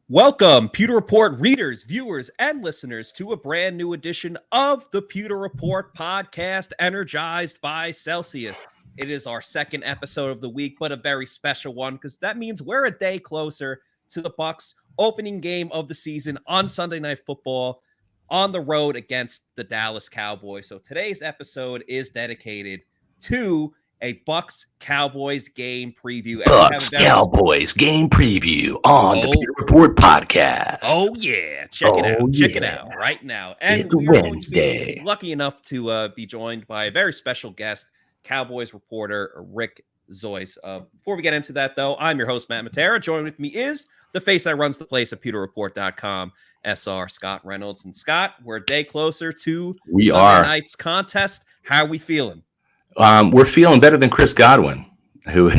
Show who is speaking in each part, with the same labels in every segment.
Speaker 1: Welcome, Pewter Report readers, viewers, and listeners to a brand new edition of the Pewter Report podcast, Energized by Celsius. It is our second episode of the week, but a very special one because that means we're a day closer to the Bucs opening game of the season on Sunday Night Football on the road against the Dallas Cowboys. So today's episode is dedicated to a Bucs-Cowboys game preview.
Speaker 2: Bucs-Cowboys game preview on the Pewter Report podcast.
Speaker 1: Oh, yeah. Check it out right now. And
Speaker 2: it's Wednesday.
Speaker 1: Lucky enough to be joined by a very special guest, Cowboys reporter Rick Zoyce. Before we get into that, though, I'm your host, Matt Matera. Joining with me is the face that runs the place at pewterreport.com, SR Scott Reynolds. And Scott, we're a day closer to Sunday night's contest. How are we feeling?
Speaker 2: We're feeling better than Chris Godwin, who,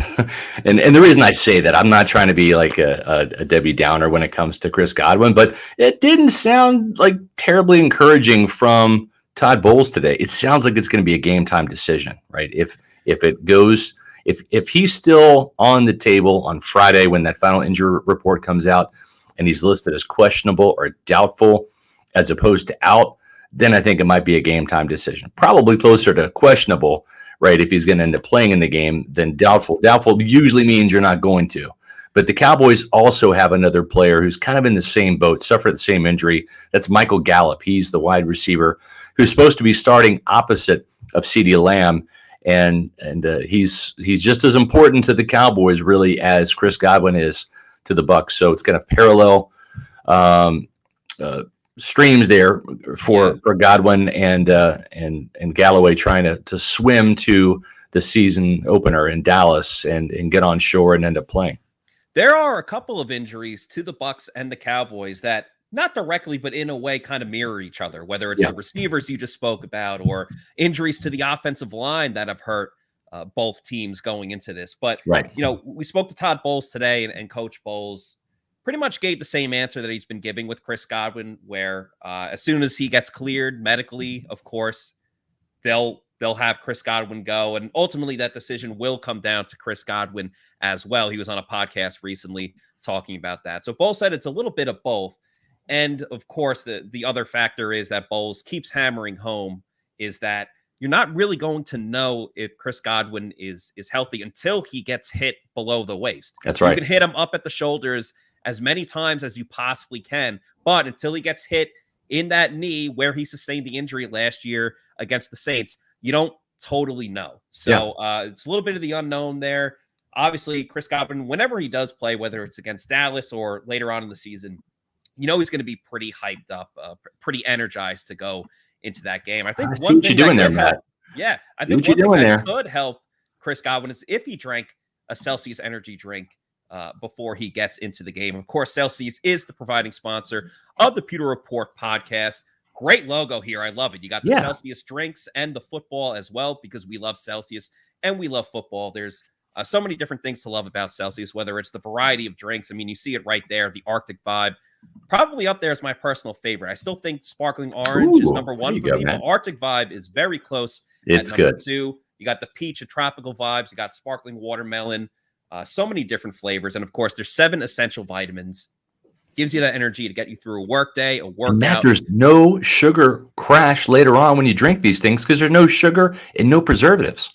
Speaker 2: and the reason I say that, I'm not trying to be like a Debbie Downer when it comes to Chris Godwin, but it didn't sound like terribly encouraging from Todd Bowles today. It sounds like it's going to be a game time decision, right? If he's still on the table on Friday when that final injury report comes out and he's listed as questionable or doubtful as opposed to out, then I think it might be a game time decision. Probably closer to questionable, right? If he's going to end up playing in the game, then doubtful. Doubtful usually means you're not going to. But the Cowboys also have another player who's kind of in the same boat, suffered the same injury. That's Michael Gallup. He's the wide receiver who's supposed to be starting opposite of CeeDee Lamb. And he's just as important to the Cowboys, really, as Chris Godwin is to the Bucs. So it's kind of parallel streams there for Godwin and Galloway trying to swim to the season opener in Dallas and get on shore and end up playing.
Speaker 1: There are a couple of injuries to the Bucs and the Cowboys that not directly, but in a way kind of mirror each other, whether it's the receivers you just spoke about or injuries to the offensive line that have hurt both teams going into this. But, we spoke to Todd Bowles today and Coach Bowles pretty much gave the same answer that he's been giving with Chris Godwin, where as soon as he gets cleared medically, of course, they'll have Chris Godwin go. And ultimately that decision will come down to Chris Godwin as well. He was on a podcast recently talking about that. So Bowles said it's a little bit of both. And of course, the other factor is that Bowles keeps hammering home is that you're not really going to know if Chris Godwin is healthy until he gets hit below the waist.
Speaker 2: That's right.
Speaker 1: You can hit him up at the shoulders as many times as you possibly can, but until he gets hit in that knee where he sustained the injury last year against the Saints, you don't totally know. So it's a little bit of the unknown there. Obviously, Chris Godwin, whenever he does play, whether it's against Dallas or later on in the season, he's going to be pretty hyped up, pretty energized to go into that game. I think
Speaker 2: one thing you're doing there, Matt.
Speaker 1: I think one thing that could help Chris Godwin is if he drank a Celsius energy drink before he gets into the game. Of course, Celsius is the providing sponsor of the Pewter Report podcast. Great logo here. I love it. You got the Celsius drinks and the football as well, because we love Celsius and we love football. There's so many different things to love about Celsius, whether it's the variety of drinks. I mean, you see it right there, the Arctic vibe. Probably up there is my personal favorite. I still think sparkling orange is number one for people. Man. Arctic vibe is very close.
Speaker 2: It's
Speaker 1: at number
Speaker 2: good.
Speaker 1: 2. You got the peach and tropical vibes. You got sparkling watermelon. So many different flavors. And of course, there's 7 essential vitamins. Gives you that energy to get you through a work day, a workout.
Speaker 2: And Matt, there's no sugar crash later on when you drink these things because there's no sugar and no preservatives.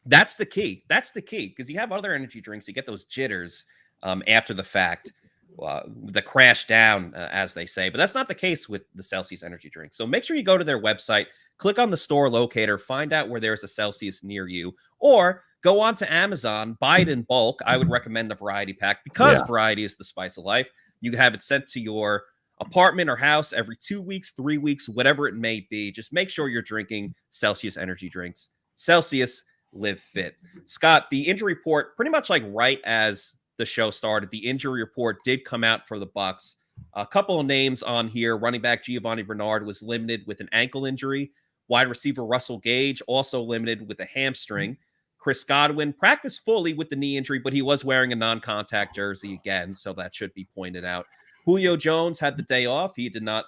Speaker 1: That's the key. Because you have other energy drinks. You get those jitters after the fact. The crash down, as they say. But that's not the case with the Celsius energy drink. So make sure you go to their website, click on the store locator, find out where there's a Celsius near you, or go on to Amazon, buy it in bulk. I would recommend the variety pack because variety is the spice of life. You can have it sent to your apartment or house every 2 weeks, 3 weeks, whatever it may be. Just make sure you're drinking Celsius energy drinks. Celsius, live fit. Scott, the injury report, pretty much like right as the show started, the injury report did come out for the Bucs. A couple of names on here. Running back Giovanni Bernard was limited with an ankle injury. Wide receiver Russell Gage also limited with a hamstring. Chris Godwin practiced fully with the knee injury, but he was wearing a non-contact jersey again, so that should be pointed out. Julio Jones had the day off. He did not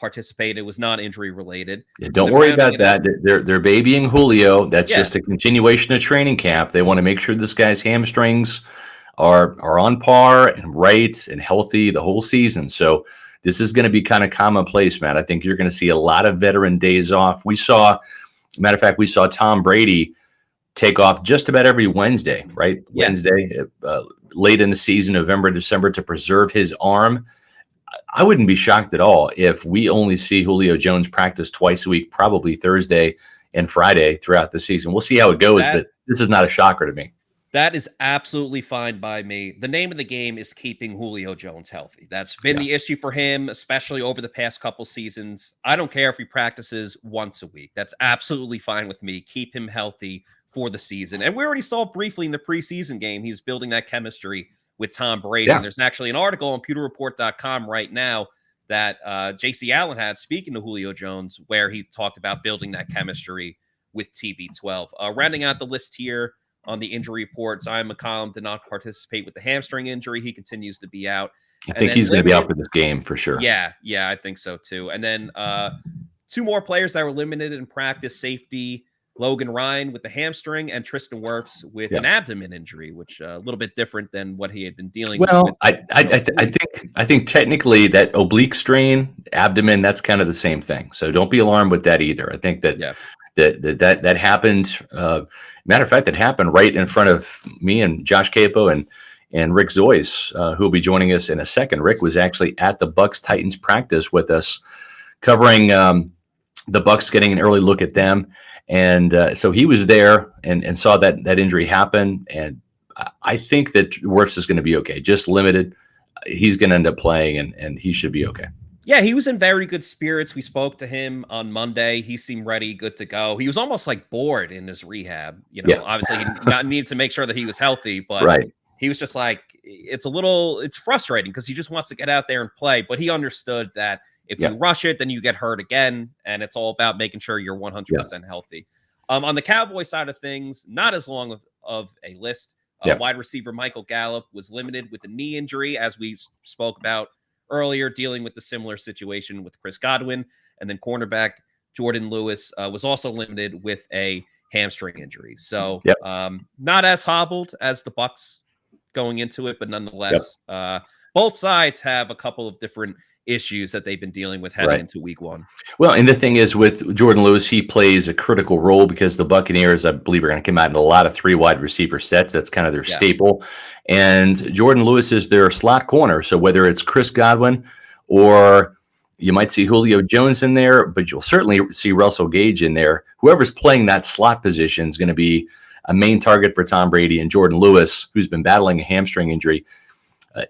Speaker 1: participate. It was not injury related.
Speaker 2: Yeah, don't worry about that. They're babying Julio. That's just a continuation of training camp. They want to make sure this guy's hamstrings are on par and right and healthy the whole season. So this is going to be kind of commonplace, Matt. I think you're going to see a lot of veteran days off. Matter of fact, we saw Tom Brady take off just about every Wednesday, right?
Speaker 1: Yeah.
Speaker 2: Wednesday, late in the season, November, December, to preserve his arm. I wouldn't be shocked at all if we only see Julio Jones practice twice a week, probably Thursday and Friday throughout the season. We'll see how it goes, but this is not a shocker to me.
Speaker 1: That is absolutely fine by me. The name of the game is keeping Julio Jones healthy. That's been the issue for him, especially over the past couple seasons. I don't care if he practices once a week. That's absolutely fine with me. Keep him healthy for the season. And we already saw briefly in the preseason game, he's building that chemistry with Tom Brady. And there's actually an article on pewterreport.com right now that J.C. Allen had, speaking to Julio Jones, where he talked about building that chemistry with TB12. Rounding out the list here on the injury report, Zion McCollum did not participate with the hamstring injury. He continues to be out.
Speaker 2: I think he's going to be out for this game for sure.
Speaker 1: Yeah, I think so too. And then two more players that were limited in practice: safety Logan Ryan with the hamstring, and Tristan Wirfs with an abdomen injury, which a little bit different than what he had been dealing with.
Speaker 2: Well, I think technically that oblique strain, abdomen, that's kind of the same thing. So don't be alarmed with that either. I think that that happened. Matter of fact, it happened right in front of me and Josh Capo and Rick Zoyce, who will be joining us in a second. Rick was actually at the Bucs Titans practice with us, covering the Bucs, getting an early look at them. And so he was there and saw that injury happen. And I think that Wirfs is going to be okay, just limited. He's going to end up playing, and he should be okay.
Speaker 1: Yeah, he was in very good spirits. We spoke to him on Monday. He seemed ready, good to go. He was almost like bored in his rehab. Obviously he needed to make sure that he was healthy, but he was just like, it's frustrating because he just wants to get out there and play. But he understood that if you rush it, then you get hurt again. And it's all about making sure you're 100% healthy. On the Cowboy side of things, not as long of a list. Wide receiver Michael Gallup was limited with a knee injury, as we spoke about earlier, dealing with the similar situation with Chris Godwin. And then cornerback Jordan Lewis was also limited with a hamstring injury. So not as hobbled as the Bucs going into it, but nonetheless, both sides have a couple of different issues that they've been dealing with heading into week one.
Speaker 2: Well, and the thing is with Jordan Lewis, he plays a critical role because the Buccaneers, I believe, are going to come out in a lot of 3 wide receiver sets. That's kind of their staple. And Jordan Lewis is their slot corner. So whether it's Chris Godwin or you might see Julio Jones in there, but you'll certainly see Russell Gage in there. Whoever's playing that slot position is going to be a main target for Tom Brady, and Jordan Lewis, who's been battling a hamstring injury,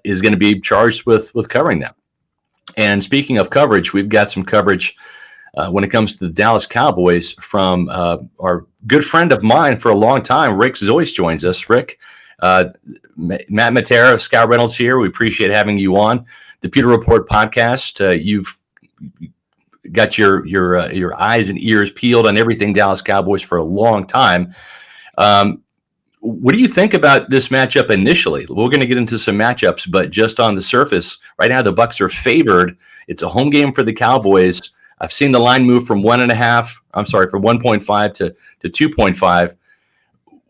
Speaker 2: is going to be charged with covering them. And speaking of coverage, we've got some coverage when it comes to the Dallas Cowboys from our good friend of mine for a long time, Rick Zoyce, joins us. Rick, Matt Matera, Scott Reynolds here. We appreciate having you on the Pewter Report podcast. You've got your eyes and ears peeled on everything Dallas Cowboys for a long time. What do you think about this matchup initially? We're going to get into some matchups, but just on the surface, right now the Bucs are favored. It's a home game for the Cowboys. I've seen the line move from 1.5 to 2.5.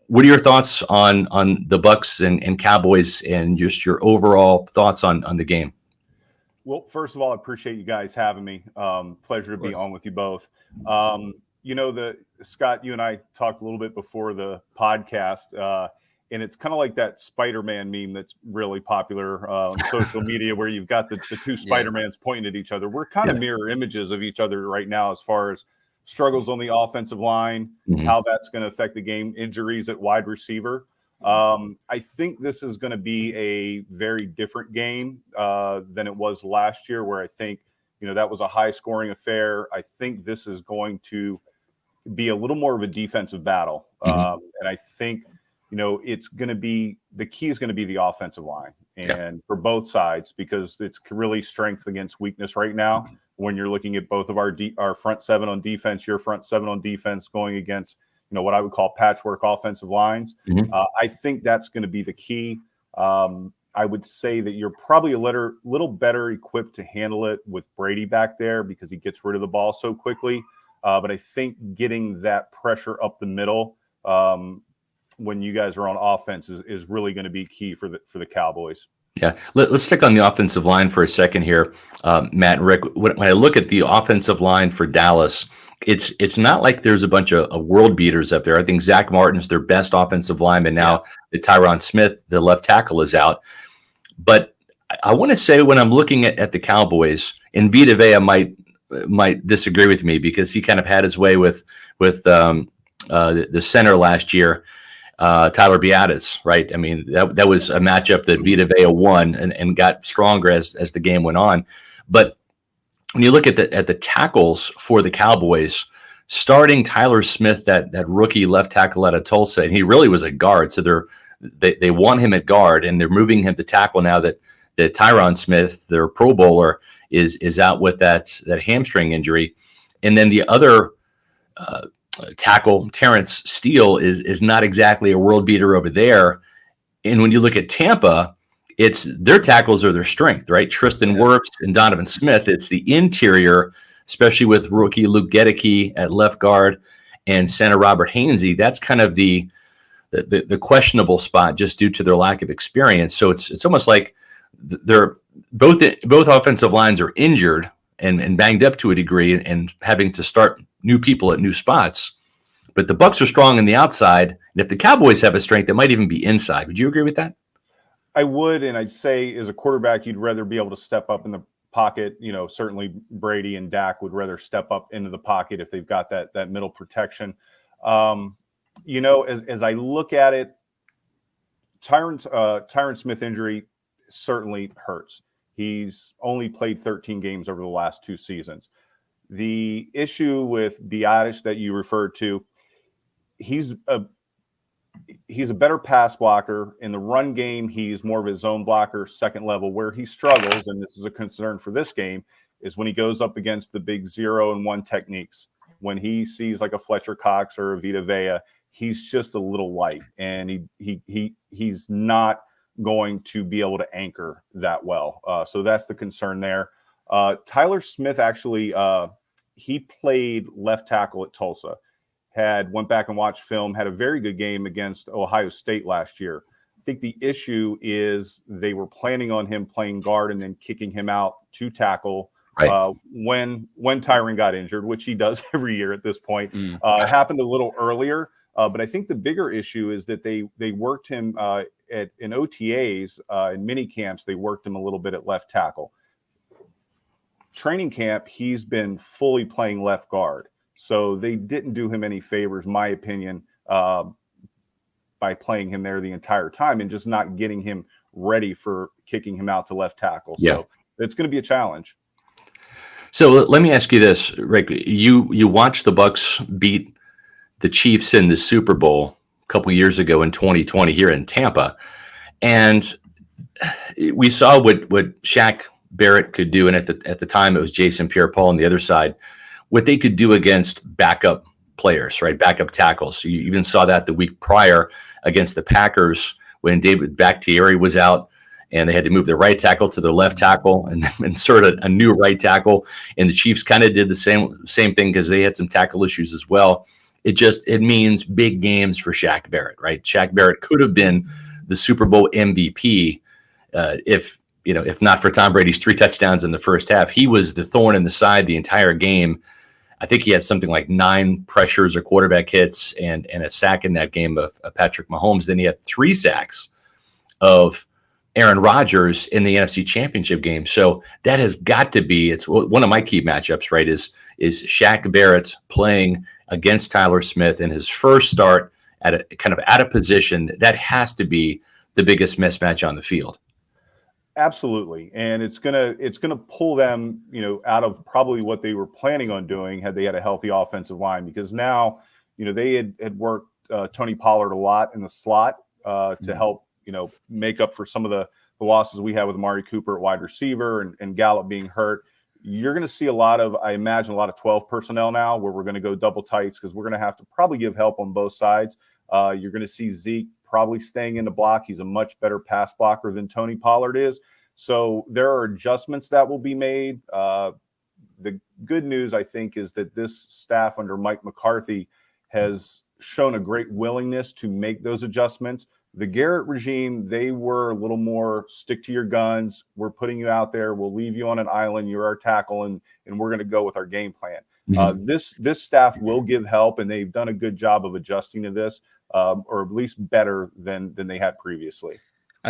Speaker 2: What are your thoughts on the Bucs and Cowboys, and just your overall thoughts on the game?
Speaker 3: Well, first of all, I appreciate you guys having me. Pleasure to be on with you both. Scott, you and I talked a little bit before the podcast, and it's kind of like that Spider-Man meme that's really popular on social media, where you've got the two Spider-Mans pointing at each other. We're kind of mirror images of each other right now as far as struggles on the offensive line, how that's going to affect the game, injuries at wide receiver. I think this is going to be a very different game than it was last year, where I think, that was a high-scoring affair. I think this is going to be a little more of a defensive battle. And I think, it's going to be – the key is going to be the offensive line. And for both sides, because it's really strength against weakness right now when you're looking at both of our front seven on defense, your front seven on defense going against, what I would call patchwork offensive lines. I think that's going to be the key. I would say that you're probably a little better equipped to handle it with Brady back there because he gets rid of the ball so quickly. But I think getting that pressure up the middle when you guys are on offense is really going to be key for the Cowboys.
Speaker 2: Yeah, let's stick on the offensive line for a second here, Matt and Rick. When I look at the offensive line for Dallas, it's not like there's a bunch of world beaters up there. I think Zach Martin's their best offensive lineman now. That Tyron Smith, the left tackle, is out. But I want to say when I'm looking at the Cowboys, and Vita Vea might disagree with me because he kind of had his way with the center last year. Tyler Biadasz, right? I mean, that was a matchup that Vita Vea won and got stronger as the game went on. But when you look at the tackles for the Cowboys, starting Tyler Smith, that rookie left tackle out of Tulsa, and he really was a guard, so they want him at guard, and they're moving him to tackle now that Tyron Smith, their Pro Bowler, is out with that hamstring injury, and then the other tackle, Terrence Steele, is not exactly a world beater over there. And when you look at Tampa, it's their tackles are their strength, right? Tristan Wirfs and Donovan Smith. It's the interior, especially with rookie Luke Gedeke at left guard and center Robert Hainsey. That's kind of the questionable spot just due to their lack of experience. So it's almost like they're both offensive lines are injured and banged up to a degree and having to start new people at new spots. But the Bucs are strong on the outside, and if the Cowboys have a strength, it might even be inside. Would you agree with that?
Speaker 3: I would, and I'd say as a quarterback, you'd rather be able to step up in the pocket. You know, certainly Brady and Dak would rather step up into the pocket if they've got that middle protection. You know, as I look at it, Tyron Smith injury certainly hurts. He's only played 13 games over the last 2 seasons. The issue with Biadasz that you referred to, he's a better pass blocker. In the run game, he's more of a zone blocker, second level. Where he struggles, and this is a concern for this game, is when he goes up against the big 0-and-1 techniques. When he sees like a Fletcher Cox or a Vita Vea, he's just a little light, and he's not going to be able to anchor that well. So that's the concern there. Tyler Smith actually, he played left tackle at Tulsa. Went back and watched film, had a very good game against Ohio State last year. I think the issue is they were planning on him playing guard and then kicking him out to tackle when Tyron got injured, which he does every year at this point. It happened a little earlier, but I think the bigger issue is that they worked him in OTAs, in mini camps. They worked him a little bit at left tackle. Training camp, he's been fully playing left guard. So they didn't do him any favors, my opinion, by playing him there the entire time and just not getting him ready for kicking him out to left tackle.
Speaker 2: Yeah.
Speaker 3: So it's going to be a challenge.
Speaker 2: So let me ask you this, Rick. You watched the Bucs beat the Chiefs in the Super Bowl a couple years ago in 2020 here in Tampa, and we saw what Shaq, Barrett could do, and at the time it was Jason Pierre-Paul on the other side, what they could do against backup players, right? Backup tackles. So you even saw that the week prior against the Packers when David Bakhtiari was out and they had to move their right tackle to their left tackle and insert a new right tackle. And the Chiefs kind of did the same thing because they had some tackle issues as well. It means big games for Shaq Barrett, right? Shaq Barrett could have been the Super Bowl MVP if not for Tom Brady's 3 touchdowns in the first half. He was the thorn in the side the entire game. I think he had something like 9 pressures or quarterback hits and a sack in that game of Patrick Mahomes. Then he had 3 sacks of Aaron Rodgers in the NFC Championship game. So that has got to be, it's one of my key matchups, right, is Shaq Barrett playing against Tyler Smith in his first start at a kind of out of position. That has to be the biggest mismatch on the field.
Speaker 3: Absolutely. And it's gonna pull them, out of probably what they were planning on doing had they had a healthy offensive line, because now, they had worked Tony Pollard a lot in the slot to help, make up for some of the losses we had with Amari Cooper at wide receiver and Gallup being hurt. You're going to see I imagine a lot of 12 personnel now where we're going to go double tights because we're going to have to probably give help on both sides. You're going to see Zeke probably staying in the block. He's a much better pass blocker than Tony Pollard is. So there are adjustments that will be made. The good news, I think, is that this staff under Mike McCarthy has shown a great willingness to make those adjustments. The Garrett regime, they were a little more stick to your guns. We're putting you out there. We'll leave you on an island. You're our tackle, and we're going to go with our game plan. This staff will give help, and they've done a good job of adjusting to this, or at least better than they had previously.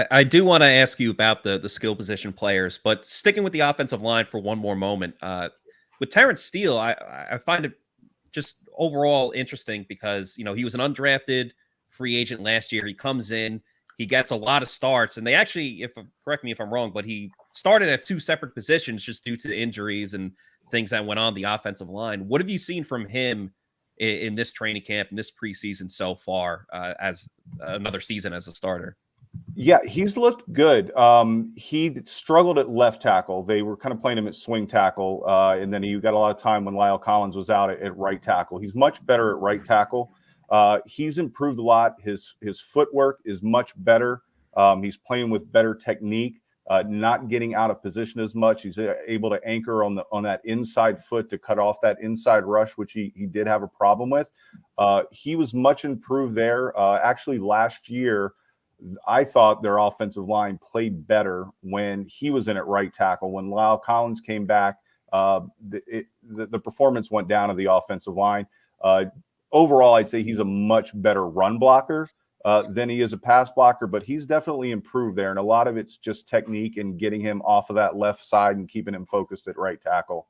Speaker 1: I do want to ask you about the skill position players, but sticking with the offensive line for one more moment. With Terrence Steele, I find it just overall interesting because, you know, he was an undrafted free agent last year. He comes in, he gets a lot of starts, and they actually, correct me if I'm wrong, but he started at 2 separate positions just due to injuries and things that went on the offensive line. What have you seen from him in this training camp, in this preseason so far, as another season as a starter?
Speaker 3: Yeah, he's looked good. He struggled at left tackle. They were kind of playing him at swing tackle, and then he got a lot of time when Lyle Collins was out at right tackle. He's much better at right tackle. He's improved a lot. His footwork is much better. He's playing with better technique, not getting out of position as much. He's able to anchor on that inside foot to cut off that inside rush, which he did have a problem with. He was much improved there. Actually, last year, I thought their offensive line played better when he was in at right tackle. When Lyle Collins came back, the performance went down to the offensive line. Overall, I'd say he's a much better run blocker than he is a pass blocker, but he's definitely improved there. And a lot of it's just technique and getting him off of that left side and keeping him focused at right tackle.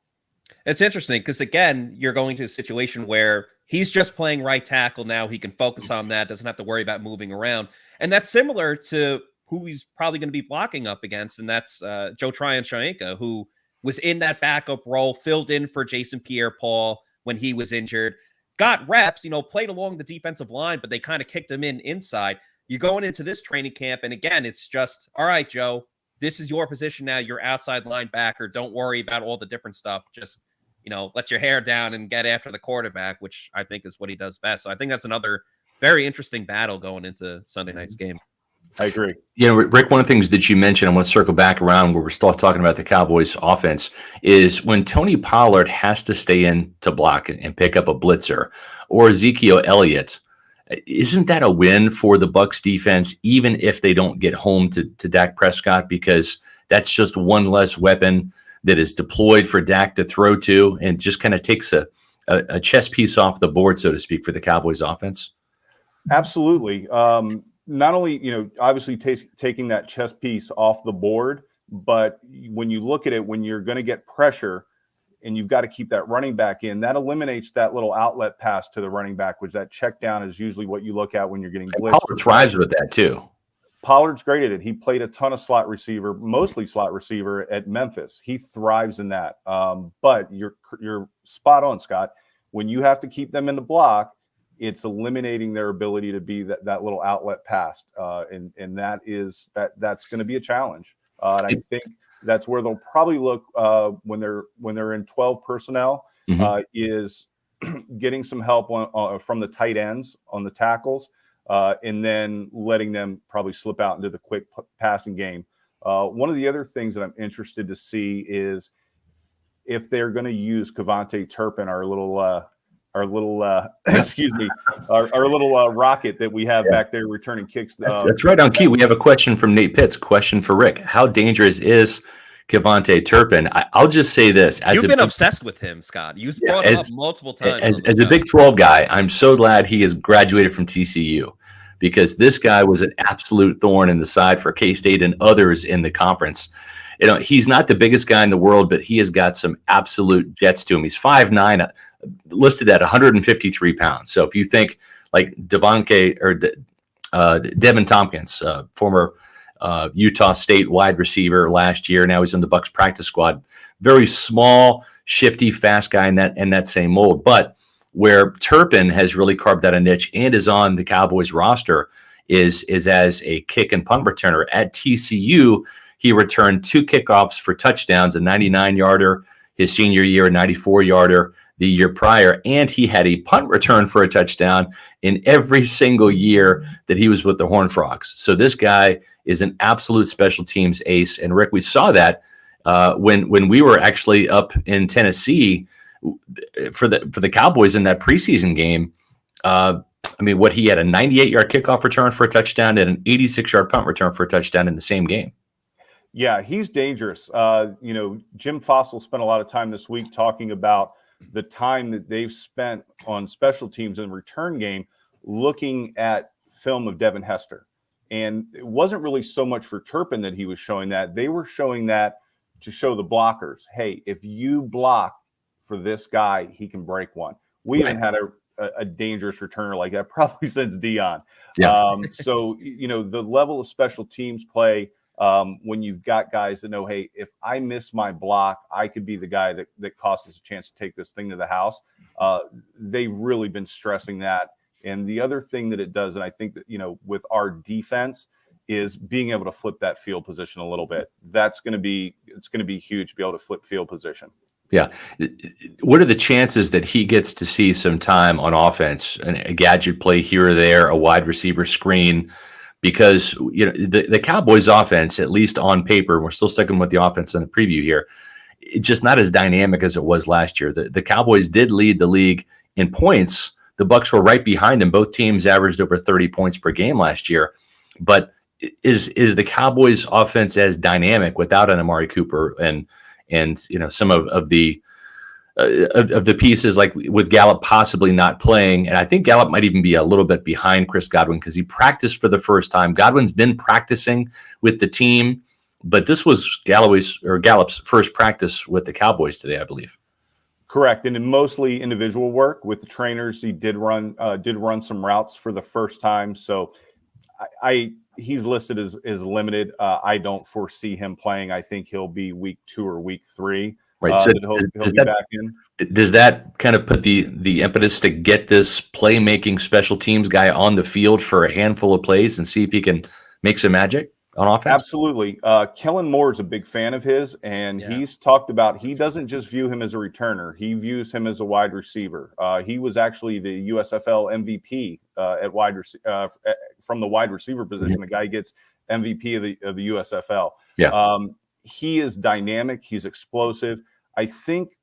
Speaker 1: It's interesting because, again, you're going to a situation where he's just playing right tackle now. He can focus on that, doesn't have to worry about moving around. And that's similar to who he's probably going to be blocking up against, and that's Joe Tryon-Shoyinka, who was in that backup role, filled in for Jason Pierre-Paul when he was injured, got reps, played along the defensive line, but they kind of kicked him inside. You're going into this training camp, and again, it's just, all right, Joe, this is your position now. You're outside linebacker. Don't worry about all the different stuff. Just, let your hair down and get after the quarterback, which I think is what he does best. So I think that's another very interesting battle going into Sunday night's game.
Speaker 3: I agree.
Speaker 2: Rick, one of the things that you mentioned, I want to circle back around where we're still talking about the Cowboys offense, is when Tony Pollard has to stay in to block and pick up a blitzer, or Ezekiel Elliott, isn't that a win for the Bucs defense, even if they don't get home to Dak Prescott, because that's just one less weapon that is deployed for Dak to throw to, and just kind of takes a chess piece off the board, so to speak, for the Cowboys offense?
Speaker 3: Absolutely. Not only, obviously taking that chess piece off the board, but when you look at it, when you're going to get pressure and you've got to keep that running back in, that eliminates that little outlet pass to the running back, which that check down is usually what you look at when you're getting blitzed.
Speaker 2: Pollard thrives with that too.
Speaker 3: Pollard's great at it. He played a ton of slot receiver, mostly slot receiver at Memphis. He thrives in that. But you're spot on, Scott. When you have to keep them in the block, it's eliminating their ability to be that little outlet pass, and that's going to be a challenge. And I think that's where they'll probably look when they're in 12 personnel, is getting some help from the tight ends on the tackles, and then letting them probably slip out into the quick passing game. One of the other things that I'm interested to see is if they're going to use Cavante Turpin, our little excuse me, our little rocket that we have back there returning kicks.
Speaker 2: That's right on key. We have a question from Nate Pitts. Question for Rick: how dangerous is Cavante Turpin? I'll just say this:
Speaker 1: you've been obsessed with him, Scott. You've brought him up multiple times.
Speaker 2: As a Big 12 guy, I'm so glad he has graduated from TCU, because this guy was an absolute thorn in the side for K-State and others in the conference. He's not the biggest guy in the world, but he has got some absolute jets to him. He's 5'9", listed at 153 pounds. So if you think like Devin Tompkins, former Utah State wide receiver last year, now he's in the Bucs practice squad. Very small, shifty, fast guy in that same mold. But where Turpin has really carved out a niche and is on the Cowboys roster is as a kick and punt returner. At TCU, he returned 2 kickoffs for touchdowns, a 99-yarder his senior year, a 94-yarder the year prior, and he had a punt return for a touchdown in every single year that he was with the Horned Frogs. So this guy is an absolute special teams ace. And Rick, we saw that when we were actually up in Tennessee for the Cowboys in that preseason game. I mean, what he had a 98-yard kickoff return for a touchdown and an 86-yard punt return for a touchdown in the same game.
Speaker 3: Yeah, he's dangerous. Jim Fossil spent a lot of time this week talking about the time that they've spent on special teams in the return game looking at film of Devin Hester. And it wasn't really so much for Turpin that he was showing that. They were showing that to show the blockers, hey, if you block for this guy, he can break one. We haven't had a dangerous returner like that probably since Dion.
Speaker 2: Yeah.
Speaker 3: So, the level of special teams play, when you've got guys that know, hey, if I miss my block, I could be the guy that costs us a chance to take this thing to the house. They've really been stressing that. And the other thing that it does, and I think that, with our defense, is being able to flip that field position a little bit. It's going to be huge to be able to flip field position.
Speaker 2: Yeah. What are the chances that he gets to see some time on offense, a gadget play here or there, a wide receiver screen? Because the Cowboys offense, at least on paper, we're still sticking with the offense in the preview here, it's just not as dynamic as it was last year. The Cowboys did lead the league in points. The Bucs were right behind them. Both teams averaged over 30 points per game last year. But is the Cowboys offense as dynamic without an Amari Cooper and some of the pieces, like with Gallup possibly not playing? And I think Gallup might even be a little bit behind Chris Godwin because he practiced for the first time. Godwin's been practicing with the team, but this was Gallup's first practice with the Cowboys today, I believe.
Speaker 3: Correct, and in mostly individual work with the trainers. He did run some routes for the first time, so he's listed as limited. I don't foresee him playing. I think he'll be week 2 or week 3.
Speaker 2: Right, so
Speaker 3: he'll be back in.
Speaker 2: Does that kind of put the impetus to get this playmaking special teams guy on the field for a handful of plays and see if he can make some magic on offense?
Speaker 3: Absolutely. Kellen Moore is a big fan of his, and he's talked about he doesn't just view him as a returner. He views him as a wide receiver. He was actually the USFL MVP at from the wide receiver position. The guy gets MVP of the USFL.
Speaker 2: Yeah.
Speaker 3: He is dynamic. He's explosive. I think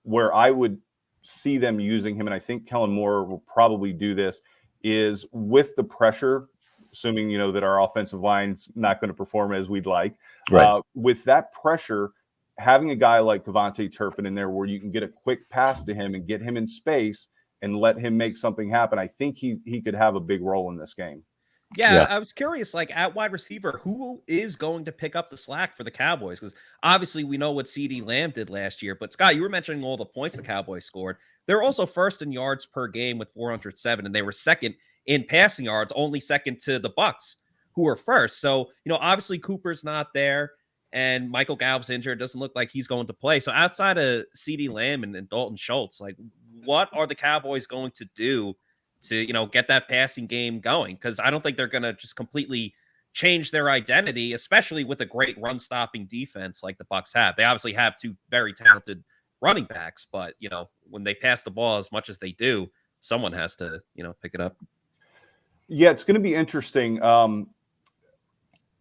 Speaker 3: where I would see them using him, and I think Kellen Moore will probably do this, is with the pressure, assuming, that our offensive line's not going to perform as we'd like.
Speaker 2: Right.
Speaker 3: With that pressure, having a guy like Lavonte Turpin in there where you can get a quick pass to him and get him in space and let him make something happen, I think he could have a big role in this game.
Speaker 1: Yeah, I was curious, like at wide receiver, who is going to pick up the slack for the Cowboys? Because obviously we know what CeeDee Lamb did last year, but Scott, you were mentioning all the points the Cowboys scored. They're also first in yards per game with 407, and they were second in passing yards, only second to the Bucs, who are first. So, obviously Cooper's not there, and Michael Gallup's injured. It doesn't look like he's going to play. So outside of CeeDee Lamb and Dalton Schultz, like what are the Cowboys going to do to, get that passing game going? Because I don't think they're going to just completely change their identity, especially with a great run-stopping defense like the Bucs have. They obviously have 2 very talented running backs, but, when they pass the ball as much as they do, someone has to, pick it up.
Speaker 3: Yeah, it's going to be interesting.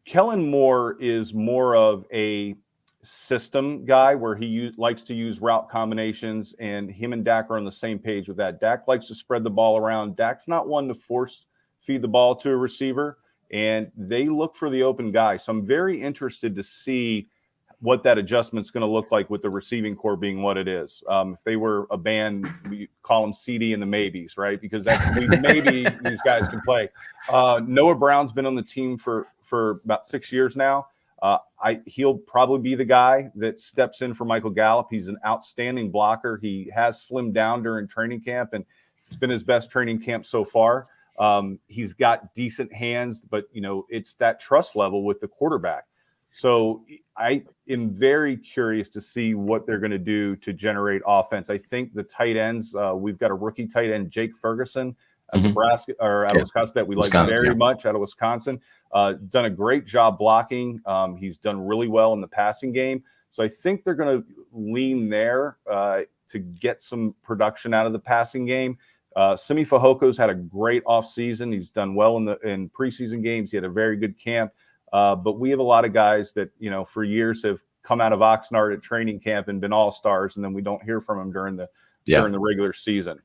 Speaker 3: Kellen Moore is more of a system guy where he likes to use route combinations, and him and Dak are on the same page with that. Dak likes to spread the ball around. Dak's not one to force feed the ball to a receiver, and they look for the open guy. So I'm very interested to see what that adjustment's going to look like with the receiving core being what it is. If they were a band, we call them CD and the maybes, right? Because maybe these guys can play. Noah Brown's been on the team for about 6 years now. He'll probably be the guy that steps in for Michael Gallup. He's an outstanding blocker. He has slimmed down during training camp, and it's been his best training camp so far. He's got decent hands, but it's that trust level with the quarterback. So I am very curious to see what they're going to do to generate offense. I think the tight ends, we've got a rookie tight end, Jake Ferguson, out of Nebraska or out of Wisconsin, that we like very much, out of Wisconsin. Done a great job blocking. He's done really well in the passing game. So I think they're going to lean there to get some production out of the passing game. Simi Fajoko's had a great offseason. He's done well in preseason games. He had a very good camp. But we have a lot of guys that, for years have come out of Oxnard at training camp and been all-stars, and then we don't hear from them during the regular season.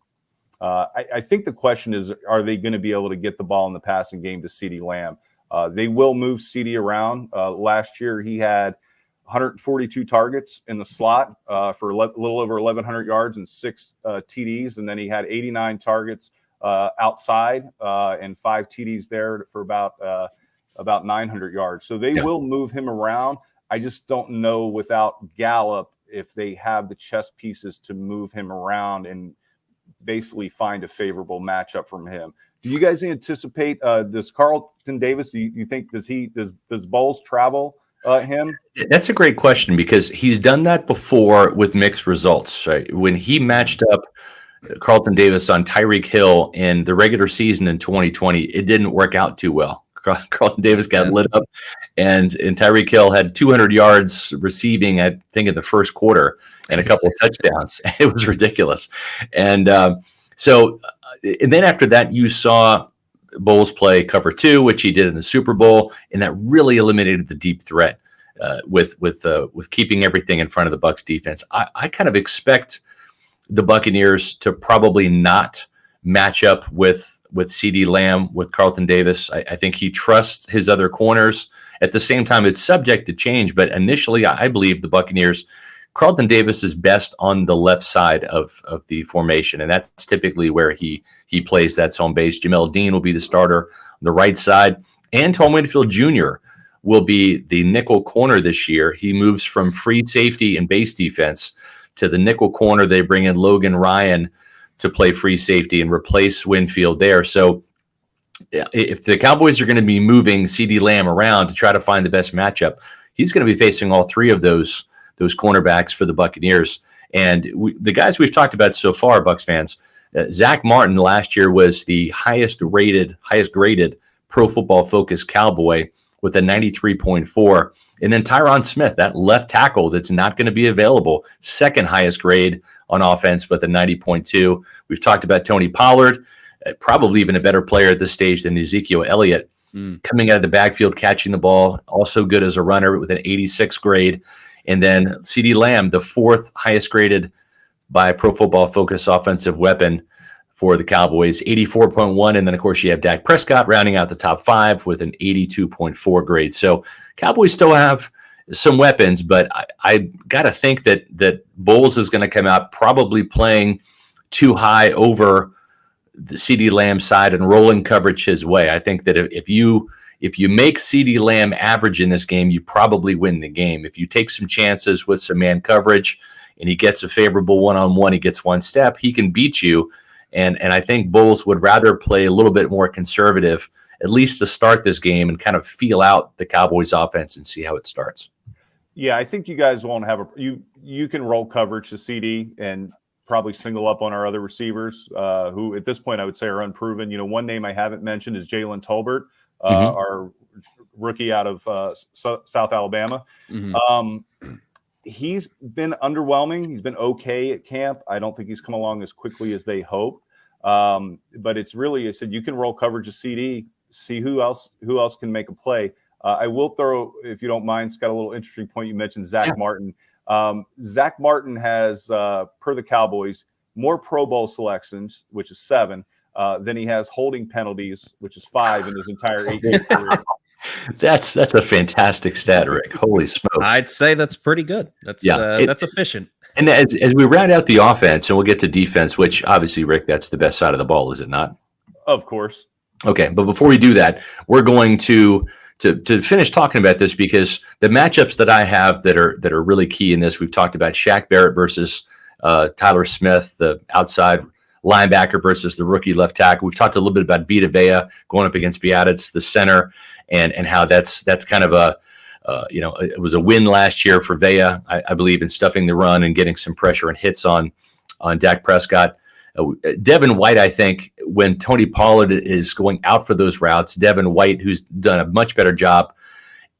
Speaker 3: I think the question is, are they going to be able to get the ball in the passing game to CeeDee Lamb? They will move CeeDee around. Last year, he had 142 targets in the slot for a little over 1,100 yards and 6 TDs. And then he had 89 targets outside and 5 TDs there for about 900 yards. So they will move him around. I just don't know without Gallup if they have the chess pieces to move him around and basically find a favorable matchup from him. Do you guys anticipate does Carlton Davis, do you think does Bowles travel him?
Speaker 2: That's a great question because he's done that before with mixed results. Right? When he matched up Carlton Davis on Tyreek Hill in the regular season in 2020, it didn't work out too well. Carlton Davis got lit up, and Tyreek Hill had 200 yards receiving, I think, in the first quarter and a couple of touchdowns. It was ridiculous. And and then after that, you saw Bowles play cover 2, which he did in the Super Bowl, and that really eliminated the deep threat with keeping everything in front of the Bucs defense. I kind of expect the Buccaneers to probably not match up with CeeDee Lamb, with Carlton Davis. I think he trusts his other corners. At the same time, it's subject to change, but initially I believe the Buccaneers, Carlton Davis is best on the left side of the formation, and that's typically where he plays. That's home base. Jamel Dean will be the starter on the right side. Antoine Winfield Jr. will be the nickel corner this year. He moves from free safety and base defense to the nickel corner. They bring in Logan Ryan to play free safety and replace Winfield there. So if the Cowboys are going to be moving CeeDee Lamb around to try to find the best matchup, he's going to be facing all 3 of those cornerbacks for the Buccaneers. And the guys we've talked about so far, Bucs fans, Zach Martin last year was the highest graded Pro Football Focus Cowboy with a 93.4. And then Tyron Smith, that left tackle that's not going to be available, second highest grade on offense with a 90.2. We've talked about Tony Pollard, probably even a better player at this stage than Ezekiel Elliott, coming out of the backfield, catching the ball, also good as a runner with an 86 grade. And then CeeDee Lamb, the 4th highest graded by Pro Football Focus offensive weapon for the Cowboys, 84.1. And then, of course, you have Dak Prescott rounding out the top 5 with an 82.4 grade. So Cowboys still have some weapons, but I got to think that Bowles is going to come out probably playing too high over the CeeDee Lamb side and rolling coverage his way. I think that if you make CeeDee Lamb average in this game, you probably win the game. If you take some chances with some man coverage and he gets a favorable one-on-one, he gets one step, he can beat you. And I think Bowles would rather play a little bit more conservative, at least to start this game, and kind of feel out the Cowboys offense and see how it starts.
Speaker 3: Yeah, I think you guys won't have you can roll coverage to CD and probably single up on our other receivers who at this point I would say are unproven. You know, one name I haven't mentioned is Jalen Tolbert, our rookie out of South Alabama. He's been underwhelming. He's been okay at camp. I don't think he's come along as quickly as they hoped. But it's really, I said, you can roll coverage of CD, see who else can make a play. I will throw, if you don't mind, Scott, a little interesting point. You mentioned Zach Martin. Zach Martin has, per the Cowboys, more Pro Bowl selections, which is 7, than he has holding penalties, which is 5 in his entire 8-year career.
Speaker 2: That's a fantastic stat, Rick. Holy smokes.
Speaker 1: I'd say that's pretty good. That's efficient.
Speaker 2: And as we round out the offense, and we'll get to defense, which obviously, Rick, that's the best side of the ball, is it not?
Speaker 3: Of course. Okay,
Speaker 2: but before we do that, we're going to finish talking about this because the matchups that I have that are really key in this, we've talked about Shaq Barrett versus Tyler Smith, the outside linebacker versus the rookie left tackle. We've talked a little bit about Vita Vea going up against Beattitz, the center, and how that's kind of it was a win last year for Vea, I believe, in stuffing the run and getting some pressure and hits on Dak Prescott. Devin White, I think, when Tony Pollard is going out for those routes, Devin White, who's done a much better job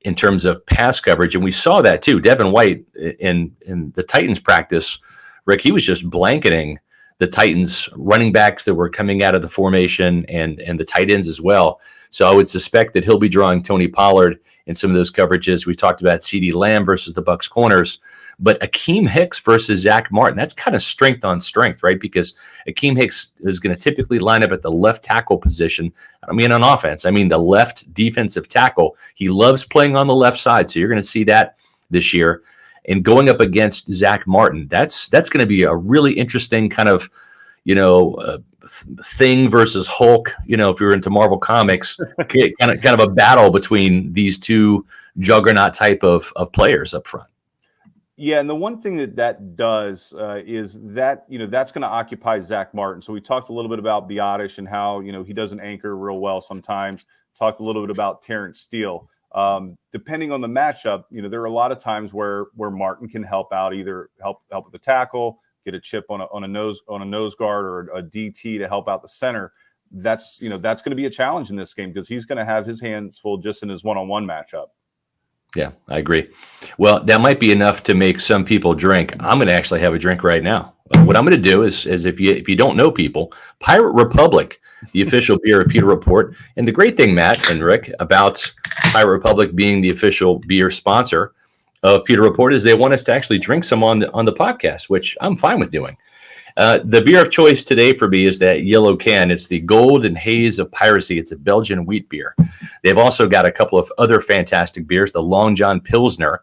Speaker 2: in terms of pass coverage, and we saw that too. Devin White in the Titans practice, Rick, he was just blanketing the Titans running backs that were coming out of the formation and the tight ends as well. So I would suspect that he'll be drawing Tony Pollard in some of those coverages. We talked about CeeDee Lamb versus the Bucs corners, But Akeem Hicks versus Zach Martin, that's kind of strength on strength, right? Because Akeem Hicks is going to typically line up at the left tackle position. I mean, on offense, I mean, the left defensive tackle. He loves playing on the left side. So you're going to see that this year. And going up against Zach Martin, that's going to be a really interesting kind of, Thing versus Hulk. If you're into Marvel Comics, kind of a battle between these two juggernaut type of players up front.
Speaker 3: Yeah, and the one thing that does is that that's going to occupy Zach Martin. So we talked a little bit about Biotish and how he doesn't anchor real well sometimes. Talked a little bit about Terrence Steele. Depending on the matchup, there are a lot of times where Martin can help out, either help with the tackle, get a chip on a nose guard or a DT to help out the center. That's going to be a challenge in this game because he's going to have his hands full just in his one-on-one matchup.
Speaker 2: Yeah, I agree. Well, that might be enough to make some people drink. I'm going to actually have a drink right now. What I'm going to do is if you don't know people, Pirate Republic, the official beer of Pewter Report. And the great thing, Matt and Rick, about Pirate Republic being the official beer sponsor of Pewter Report is they want us to actually drink some on the podcast, which I'm fine with doing. The beer of choice today for me is that yellow can. It's the Golden Haze of Piracy. It's a Belgian wheat beer. They've also got a couple of other fantastic beers, the Long John Pilsner,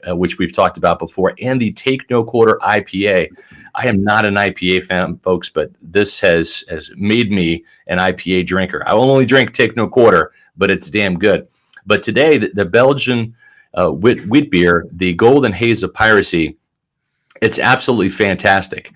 Speaker 2: which we've talked about before, and the Take No Quarter IPA. I am not an IPA fan, folks, but this has made me an IPA drinker. I will only drink Take No Quarter, but it's damn good. But today, the Belgian wheat beer, the Golden Haze of Piracy, it's absolutely fantastic.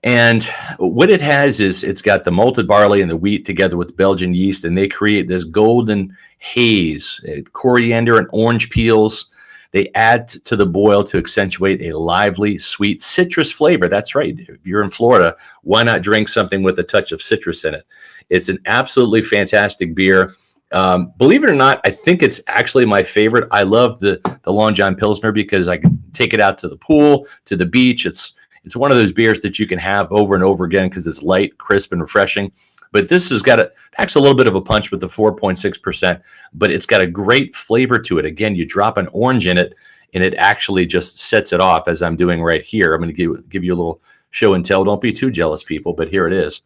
Speaker 2: And what it has is it's got the malted barley and the wheat together with Belgian yeast, and they create this golden haze, coriander and orange peels. They add to the boil to accentuate a lively, sweet citrus flavor. That's right. If you're in Florida, why not drink something with a touch of citrus in it? It's an absolutely fantastic beer. Believe it or not, I think it's actually my favorite. I love the Long John Pilsner because I can take it out to the pool, to the beach. It's one of those beers that you can have over and over again because it's light, crisp, and refreshing. But this has packs a little bit of a punch with the 4.6%, but it's got a great flavor to it. Again, you drop an orange in it, and it actually just sets it off as I'm doing right here. I'm going to give you a little show and tell. Don't be too jealous, people, but here it is.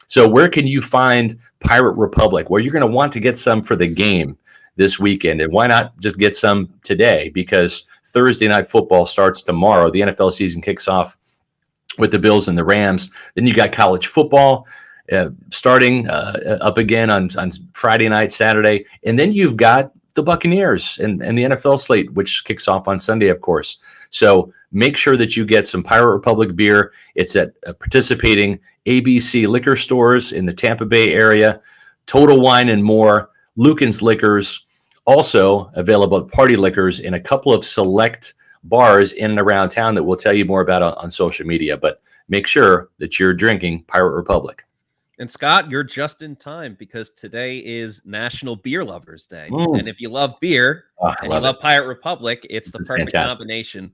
Speaker 2: So where can you find Pirate Republic? Well, you're going to want to get some for the game this weekend. And why not just get some today? Because Thursday Night Football starts tomorrow. The NFL season kicks off with the Bills and the Rams. Then you got college football starting up again on Friday night, Saturday. And then you've got the Buccaneers and the NFL slate, which kicks off on Sunday, of course. So make sure that you get some Pirate Republic beer. It's at participating ABC liquor stores in the Tampa Bay area, Total Wine and More, Lucan's Liquors, also available at Party Liquors in a couple of select bars in and around town that we'll tell you more about on social media. But make sure that you're drinking Pirate Republic.
Speaker 1: And Scott, you're just in time because today is National Beer Lovers Day. And if you love beer and you love Pirate Republic, it's the perfect combination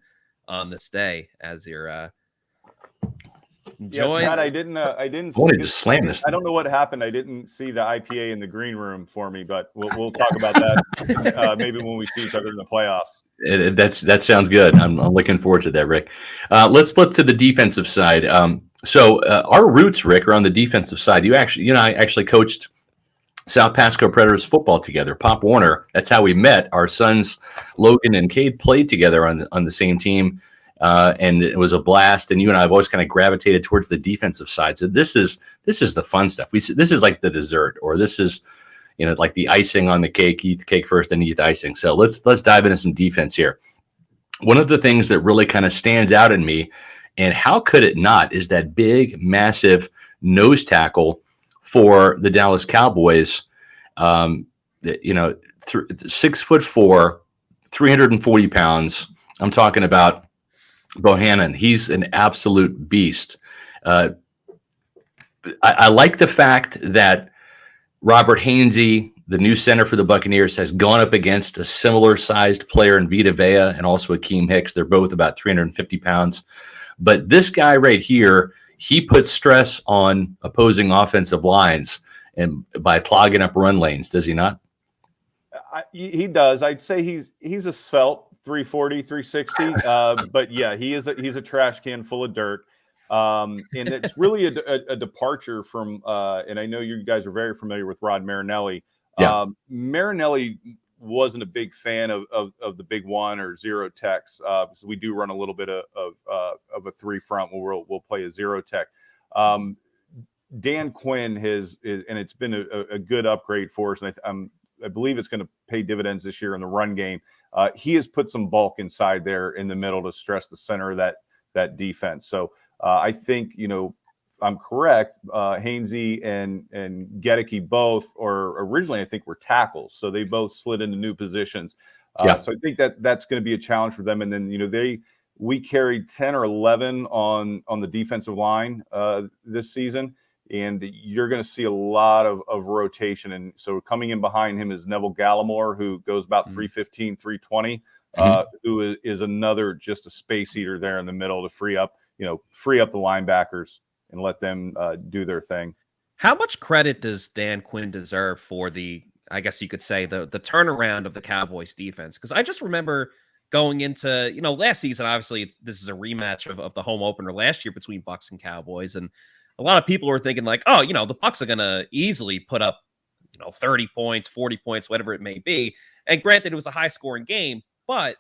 Speaker 1: on this day as you're enjoying.
Speaker 3: Yes, Matt, I didn't
Speaker 2: wanted to slam this.
Speaker 3: I don't know what happened. I didn't see the IPA in the green room for me, but we'll talk about that maybe when we see each other in the playoffs.
Speaker 2: That sounds good. I'm looking forward to that, Rick. Let's flip to the defensive side. So our roots, Rick, are on the defensive side. I actually coached South Pasco Predators football together. Pop Warner, that's how we met. Our sons, Logan and Cade, played together on the same team, and it was a blast. And you and I have always kind of gravitated towards the defensive side. So this is the fun stuff. This is like the dessert, or this is like the icing on the cake. Eat the cake first, then eat the icing. So let's dive into some defense here. One of the things that really kind of stands out in me, and how could it not, is that big, massive nose tackle for the Dallas Cowboys. 6'4", 340 pounds. I'm talking about Bohannon. He's an absolute beast. I like the fact that Robert Hainsey, the new center for the Buccaneers, has gone up against a similar sized player in Vita Vea and also Akeem Hicks. They're both about 350 pounds. But this guy right here, he puts stress on opposing offensive lines and by clogging up run lanes, does he not?
Speaker 3: He does. I'd say he's a svelte 340, 360. But yeah, he's a trash can full of dirt. And it's really a departure from, and I know you guys are very familiar with Rod Marinelli.
Speaker 2: Yeah.
Speaker 3: Marinelli wasn't a big fan of the big one or zero techs. So we do run a little bit of a three front where we'll play a zero tech. Dan Quinn and it's been a good upgrade for us. And I believe it's going to pay dividends this year in the run game. He has put some bulk inside there in the middle to stress the center of that defense. So I think, I'm correct. Hainsey and Gedeke both, or originally I think were tackles. So they both slid into new positions. So I think that's going to be a challenge for them. And then, we carried 10 or 11 on the defensive line this season. And you're going to see a lot of rotation. And so coming in behind him is Neville Gallimore, who goes about 315, 320, who is another just a space eater there in the middle to free up the linebackers and let them do their thing.
Speaker 1: How much credit does Dan Quinn deserve for I guess you could say, the turnaround of the Cowboys defense? Because I just remember going into, last season, obviously this is a rematch of the home opener last year between Bucs and Cowboys. And a lot of people were thinking like, oh, the Bucs are going to easily put up, 30 points, 40 points, whatever it may be. And granted, it was a high scoring game, but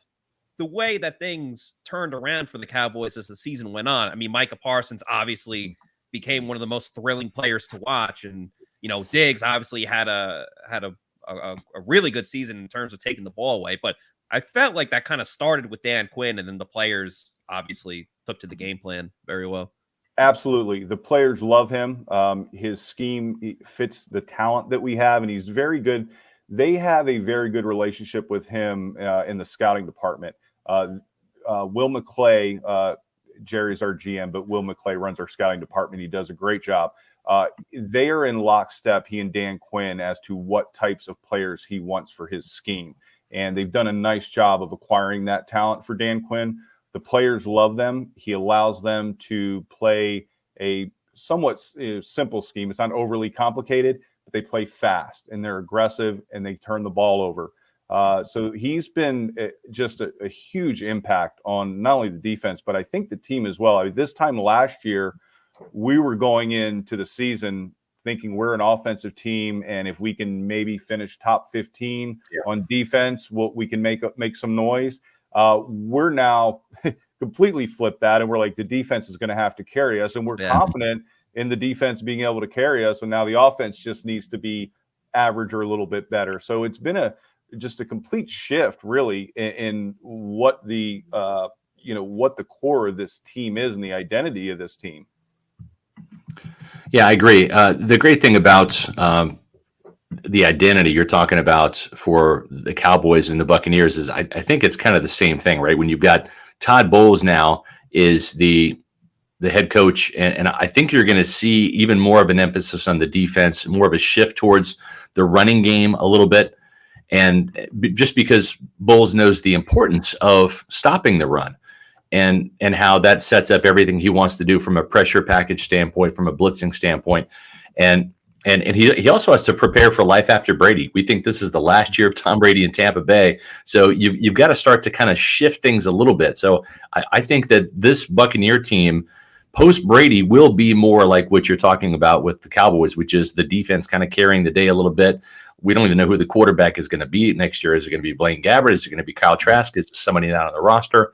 Speaker 1: the way that things turned around for the Cowboys as the season went on, I mean, Micah Parsons obviously became one of the most thrilling players to watch. And, Diggs obviously had a really good season in terms of taking the ball away. But I felt like that kind of started with Dan Quinn, and then the players obviously took to the game plan very well.
Speaker 3: Absolutely. The players love him. His scheme fits the talent that we have, and he's very good. They have a very good relationship with him in the scouting department. Will McClay, Jerry's our GM, but Will McClay runs our scouting department. He does a great job. They are in lockstep, he and Dan Quinn, as to what types of players he wants for his scheme. And they've done a nice job of acquiring that talent for Dan Quinn. The players love them. He allows them to play a somewhat simple scheme. It's not overly complicated, but they play fast and they're aggressive and they turn the ball over. So he's been just a huge impact on not only the defense, but I think the team as well. I mean, this time last year, we were going into the season thinking we're an offensive team, and if we can maybe finish top 15 on defense, we can make some noise. We're now completely flipped that, and we're like, the defense is going to have to carry us, and we're confident in the defense being able to carry us, and now the offense just needs to be average or a little bit better. So it's been just a complete shift, really, in what the what the core of this team is and the identity of this team.
Speaker 2: Yeah, I agree. The great thing about the identity you're talking about for the Cowboys and the Buccaneers is I think it's kind of the same thing, right? When you've got Todd Bowles now is the head coach, and I think you're going to see even more of an emphasis on the defense, more of a shift towards the running game a little bit. And just because Bowles knows the importance of stopping the run and how that sets up everything he wants to do from a pressure package standpoint, from a blitzing standpoint. And he also has to prepare for life after Brady. We think this is the last year of Tom Brady in Tampa Bay. So you've got to start to kind of shift things a little bit. So I think that this Buccaneer team post Brady will be more like what you're talking about with the Cowboys, which is the defense kind of carrying the day a little bit. We don't even know who the quarterback is going to be next year. Is it going to be Blaine Gabbert? Is it going to be Kyle Trask? Is somebody not on the roster?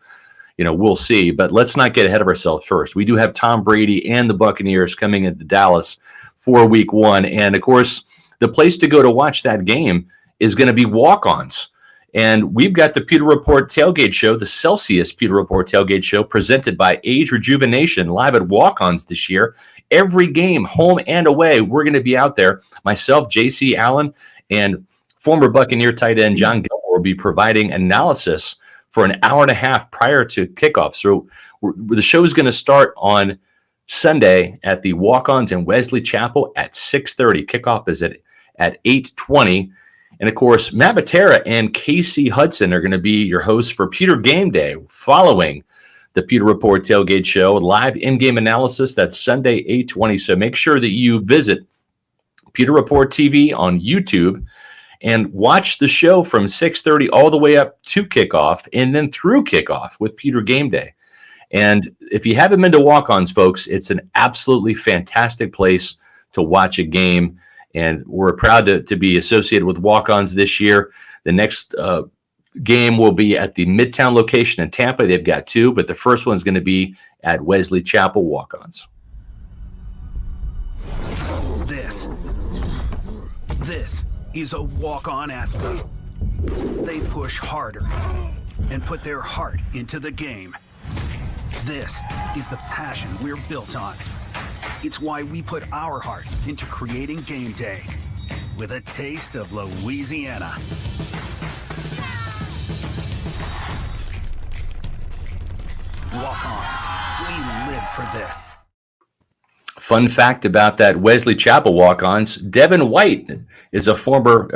Speaker 2: We'll see. But let's not get ahead of ourselves first. We do have Tom Brady and the Buccaneers coming into Dallas for week one. And, of course, the place to go to watch that game is going to be walk-ons. And we've got the Pewter Report Tailgate Show, the Celsius Pewter Report Tailgate Show, presented by Age Rejuvenation, live at walk-ons this year. Every game, home and away, we're going to be out there. Myself, J.C. Allen, and former Buccaneer tight end John Gilmore will be providing analysis for an hour and a half prior to kickoff. So the show is going to start on Sunday at the Walk-Ons in Wesley Chapel at 6:30. Kickoff is at 8:20. And, of course, Matt Matera and Casey Hudson are going to be your hosts for Pewter Game Day following the Pewter Report Tailgate Show. Live in-game analysis, that's Sunday, 8:20. So make sure that you visit Pewter Report TV on YouTube and watch the show from 6:30 all the way up to kickoff and then through kickoff with Pewter Game Day. And if you haven't been to Walk-Ons, folks, it's an absolutely fantastic place to watch a game. And we're proud to be associated with Walk-Ons this year. The next game will be at the Midtown location in Tampa. They've got two, but the first one's going to be at Wesley Chapel Walk-Ons.
Speaker 4: This is a walk-on athlete. They push harder and put their heart into the game. This is the passion we're built on. It's why we put our heart into creating game day with a taste of Louisiana. Walk-ons, we live for this.
Speaker 2: Fun fact about that Wesley Chapel Walk-Ons, Devin White is a former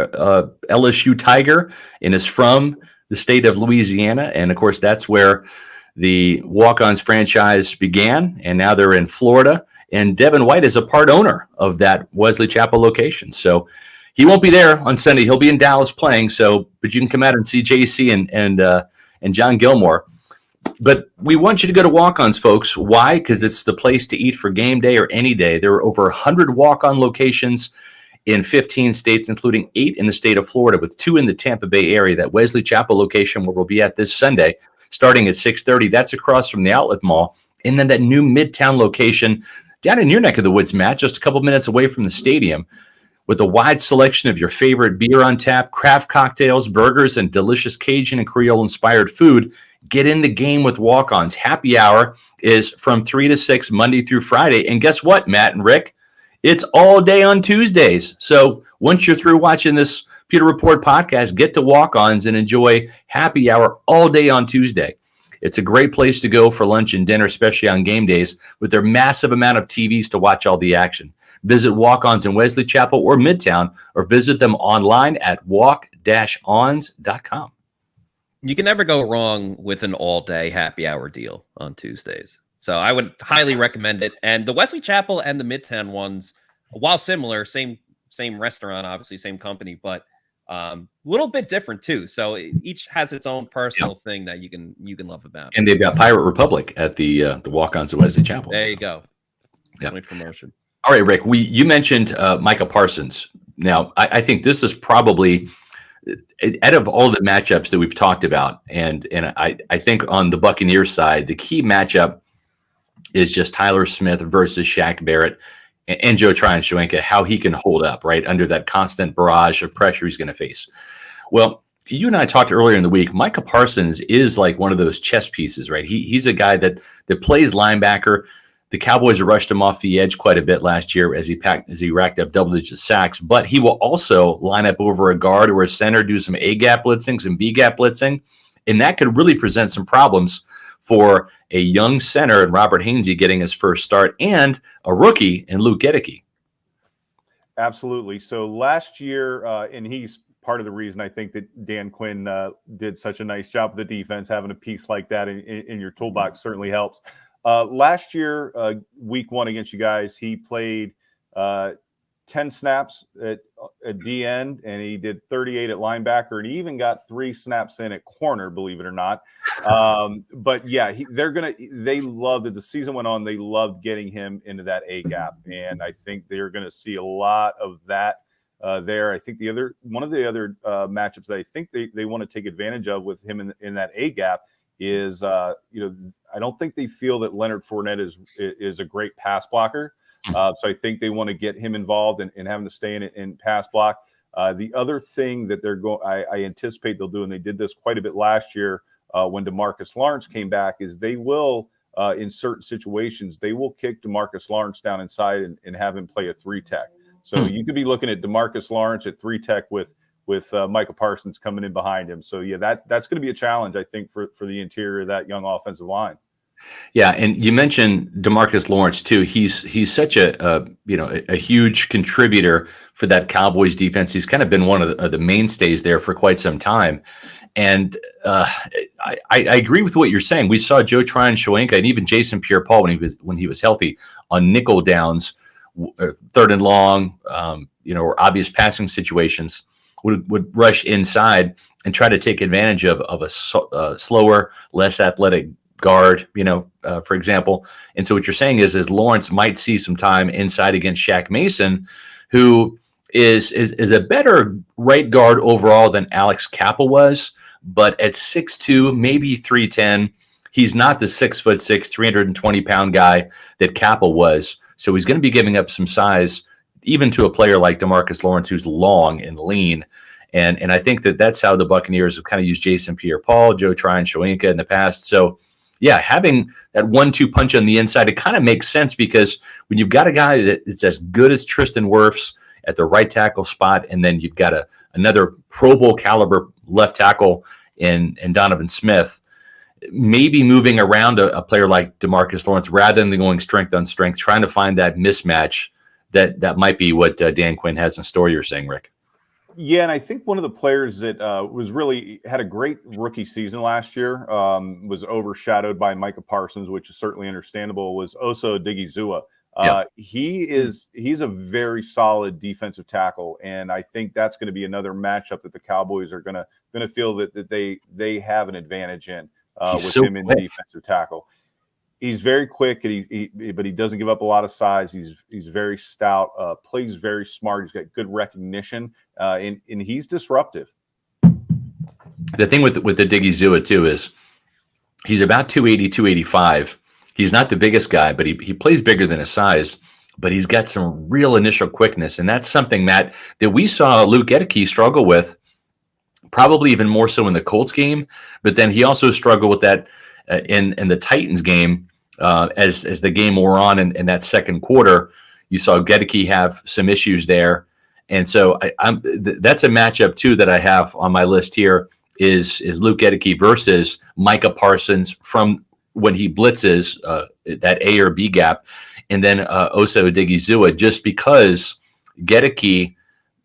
Speaker 2: LSU Tiger and is from the state of Louisiana. And, of course, that's where the Walk-Ons franchise began, and now they're in Florida. And Devin White is a part owner of that Wesley Chapel location. So he won't be there on Sunday. He'll be in Dallas playing. But you can come out and see JC and John Gilmore. But we want you to go to Walk-Ons, folks. Why? Because it's the place to eat for game day or any day. There are over 100 walk-on locations in 15 states, including 8 in the state of Florida, with 2 in the Tampa Bay area. That Wesley Chapel location where we'll be at this Sunday, starting at 6:30. That's across from the Outlet Mall. And then that new Midtown location down in your neck of the woods, Matt, just a couple minutes away from the stadium, with a wide selection of your favorite beer on tap, craft cocktails, burgers, and delicious Cajun and Creole-inspired food. Get in the game with Walk-Ons. Happy hour is from 3 to 6 Monday through Friday. And guess what, Matt and Rick? It's all day on Tuesdays. So once you're through watching this Pewter Report podcast, get to Walk-Ons and enjoy happy hour all day on Tuesday. It's a great place to go for lunch and dinner, especially on game days, with their massive amount of TVs to watch all the action. Visit Walk-Ons in Wesley Chapel or Midtown, or visit them online at walk-ons.com.
Speaker 1: You can never go wrong with an all-day happy hour deal on Tuesdays. So I would highly recommend it. And the Wesley Chapel and the Midtown ones, while similar, same restaurant, obviously, same company, but a little bit different too. So each has its own personal thing that you can love about it.
Speaker 2: And they've got Pirate Republic at the Walk-Ons at Wesley Chapel.
Speaker 1: There you go.
Speaker 2: Yeah.
Speaker 1: Promotion.
Speaker 2: All right, Rick, you mentioned Micah Parsons. Now, I think this is probably, out of all the matchups that we've talked about, and I think on the Buccaneers side, the key matchup is just Tyler Smith versus Shaq Barrett and Joe Tryon-Shoyinka, how he can hold up, right, under that constant barrage of pressure he's going to face. Well, you and I talked earlier in the week, Micah Parsons is like one of those chess pieces, right? He's a guy that plays linebacker. The Cowboys rushed him off the edge quite a bit last year as he racked up double-digit sacks, but he will also line up over a guard or a center, do some A-gap blitzing, some B-gap blitzing, and that could really present some problems for a young center and Robert Hainsey getting his first start, and a rookie in Luke Gedeke.
Speaker 3: Absolutely. So last year, and he's part of the reason I think that Dan Quinn did such a nice job with the defense, having a piece like that in your toolbox certainly helps. Last year, week 1 against you guys, he played 10 snaps at D end, and he did 38 at linebacker, and he even got 3 snaps in at corner, believe it or not. But yeah, they loved it. The season went on. They loved getting him into that A gap. And I think they're going to see a lot of that there. I think one of the other matchups that I think they want to take advantage of with him in that A gap is, I don't think they feel that Leonard Fournette is a great pass blocker. So I think they want to get him involved and have him to stay in pass block. The other thing that I anticipate they'll do, and they did this quite a bit last year when DeMarcus Lawrence came back, is they will, in certain situations, they will kick DeMarcus Lawrence down inside and have him play a 3-tech. So you could be looking at DeMarcus Lawrence at 3-tech with Micah Parsons coming in behind him. So yeah, that's going to be a challenge, I think, for the interior of that young offensive line.
Speaker 2: Yeah, and you mentioned DeMarcus Lawrence too. He's such a huge contributor for that Cowboys defense. He's kind of been one of the mainstays there for quite some time. And I agree with what you're saying. We saw Joe Tryon-Shoyinka and even Jason Pierre-Paul when he was healthy on nickel downs, 3rd and long, or obvious passing situations. would rush inside and try to take advantage of a slower, less athletic guard, for example. And so what you're saying is Lawrence might see some time inside against Shaq Mason, who is a better right guard overall than Alex Cappa was, but at 6'2", maybe 310, he's not the 6'6", 320-pound guy that Cappa was. So he's going to be giving up some size, even to a player like DeMarcus Lawrence, who's long and lean. And I think that's how the Buccaneers have kind of used Jason Pierre-Paul, Joe Tryon-Shoyinka in the past. So, yeah, having that 1-2 punch on the inside, it kind of makes sense, because when you've got a guy that's as good as Tristan Wirfs at the right tackle spot, and then you've got another Pro Bowl caliber left tackle in Donovan Smith, maybe moving around a player like DeMarcus Lawrence rather than going strength on strength, trying to find that mismatch, that might be what Dan Quinn has in store, you're saying, Rick.
Speaker 3: Yeah, and I think one of the players that had a great rookie season last year, was overshadowed by Micah Parsons, which is certainly understandable, was Osa Odigizua. He's a very solid defensive tackle, and I think that's going to be another matchup that the Cowboys are going to feel that they have an advantage in with him in the defensive tackle. He's very quick, but he doesn't give up a lot of size. He's very stout, plays very smart. He's got good recognition, and he's disruptive.
Speaker 2: The thing with the Diggy too is he's about 280, 285. He's not the biggest guy, but he plays bigger than his size. But he's got some real initial quickness, and that's something, Matt, that we saw Luke Gedeke struggle with, probably even more so in the Colts game. But then he also struggled with that in the Titans game. As the game wore on in that second quarter, you saw Gedeke have some issues there. And so that's a matchup, too, that I have on my list here is Luke Gedeke versus Micah Parsons from when he blitzes that A or B gap, and then Osa Odigizua, just because Gedeke,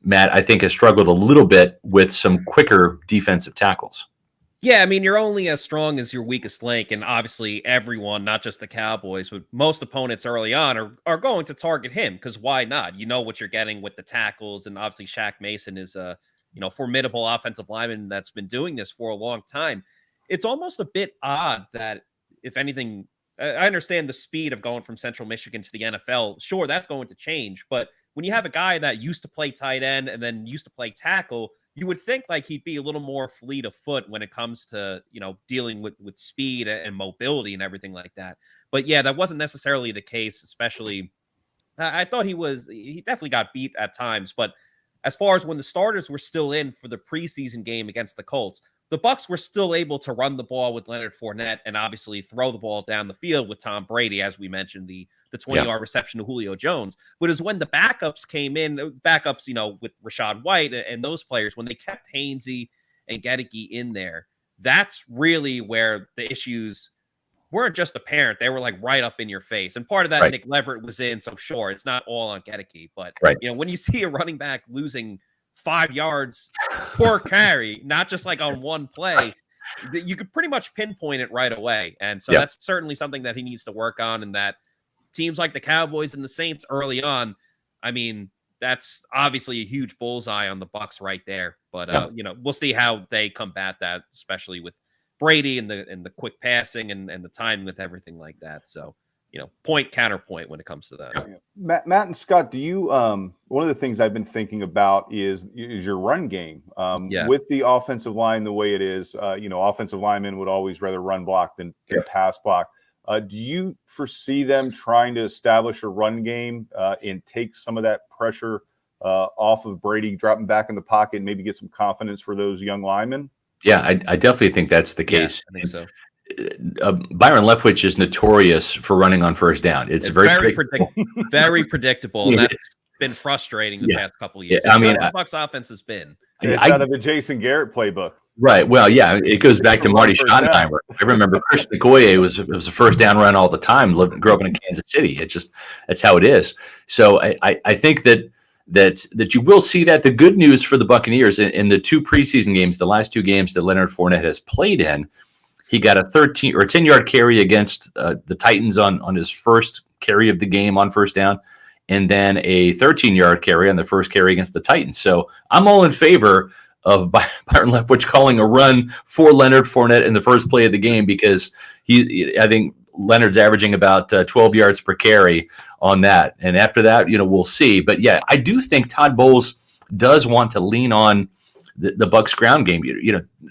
Speaker 2: Matt, I think has struggled a little bit with some quicker defensive tackles.
Speaker 1: Yeah, I mean, you're only as strong as your weakest link, and obviously everyone, not just the Cowboys, but most opponents early on are going to target him, because why not? You know what you're getting with the tackles, and obviously Shaq Mason is a formidable offensive lineman that's been doing this for a long time. It's almost a bit odd that, if anything, I understand the speed of going from Central Michigan to the NFL. Sure, that's going to change, but when you have a guy that used to play tight end and then used to play tackle, you would think like he'd be a little more fleet of foot when it comes to, dealing with speed and mobility and everything like that. But yeah, that wasn't necessarily the case, especially I thought he definitely got beat at times. But as far as when the starters were still in for the preseason game against the Colts, the Bucs were still able to run the ball with Leonard Fournette and obviously throw the ball down the field with Tom Brady, as we mentioned, the 20-yard reception to Julio Jones. But it's when the backups came in, with Rachaad White and those players, when they kept Hainsey and Gedeke in there, that's really where the issues weren't just apparent. They were like right up in your face. And part of that, Nick Leverett was in, so sure, it's not all on Gedeke. But, when you see a running back losing 5 yards per carry, not just like on one play, you could pretty much pinpoint it right away. And so that's certainly something that he needs to work on, and that teams like the Cowboys and the Saints early on, I mean, that's obviously a huge bullseye on the Bucs right there. But, we'll see how they combat that, especially with Brady and the quick passing and the timing with everything like that. So, point counterpoint when it comes to that.
Speaker 3: Matt and Scott, do you one of the things I've been thinking about is your run game. With the offensive line the way it is, offensive linemen would always rather run block than pass block. Do you foresee them trying to establish a run game and take some of that pressure off of Brady, dropping back in the pocket, and maybe get some confidence for those young linemen? Yeah,
Speaker 2: I definitely think that's the case.
Speaker 1: I think so.
Speaker 2: Byron Leftwich is notorious for running on first down. It's very predictable.
Speaker 1: Very predictable, and that's been frustrating the past couple of years.
Speaker 2: I mean,
Speaker 1: the Bucs offense has been.
Speaker 3: It's out of the Jason Garrett playbook.
Speaker 2: Right. Well, yeah, it goes back to Marty Schottenheimer. I remember Chris McCoy was a first down run all the time. Grew up in Kansas City. That's how it is. So I think that you will see that. The good news for the Buccaneers in the two preseason games, the last two games that Leonard Fournette has played in, he got a 10-yard carry against the Titans on his first carry of the game on first down, and then a 13-yard carry on the first carry against the Titans. So I'm all in favor of Byron Leftwich calling a run for Leonard Fournette in the first play of the game, because I think Leonard's averaging about 12 yards per carry on that. And after that, we'll see. But yeah, I do think Todd Bowles does want to lean on the Bucs ground game.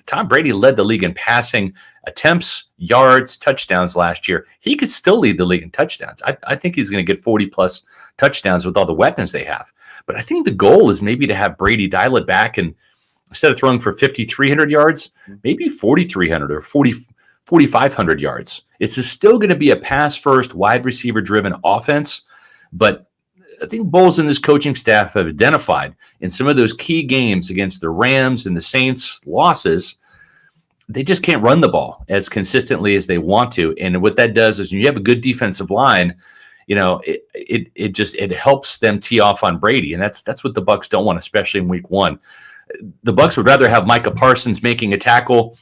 Speaker 2: Tom Brady led the league in passing attempts, yards, touchdowns last year. He could still lead the league in touchdowns. I think he's going to get 40 plus touchdowns with all the weapons they have. But I think the goal is maybe to have Brady dial it back, and instead of throwing for 5,300 yards, maybe 4,300 or 4,500 yards. It's still going to be a pass-first, wide receiver-driven offense, but I think Bowles and his coaching staff have identified in some of those key games against the Rams and the Saints losses, they just can't run the ball as consistently as they want to. And what that does is when you have a good defensive line, it helps them tee off on Brady. And that's what the Bucs don't want, especially in week one. The Bucs would rather have Micah Parsons making a tackle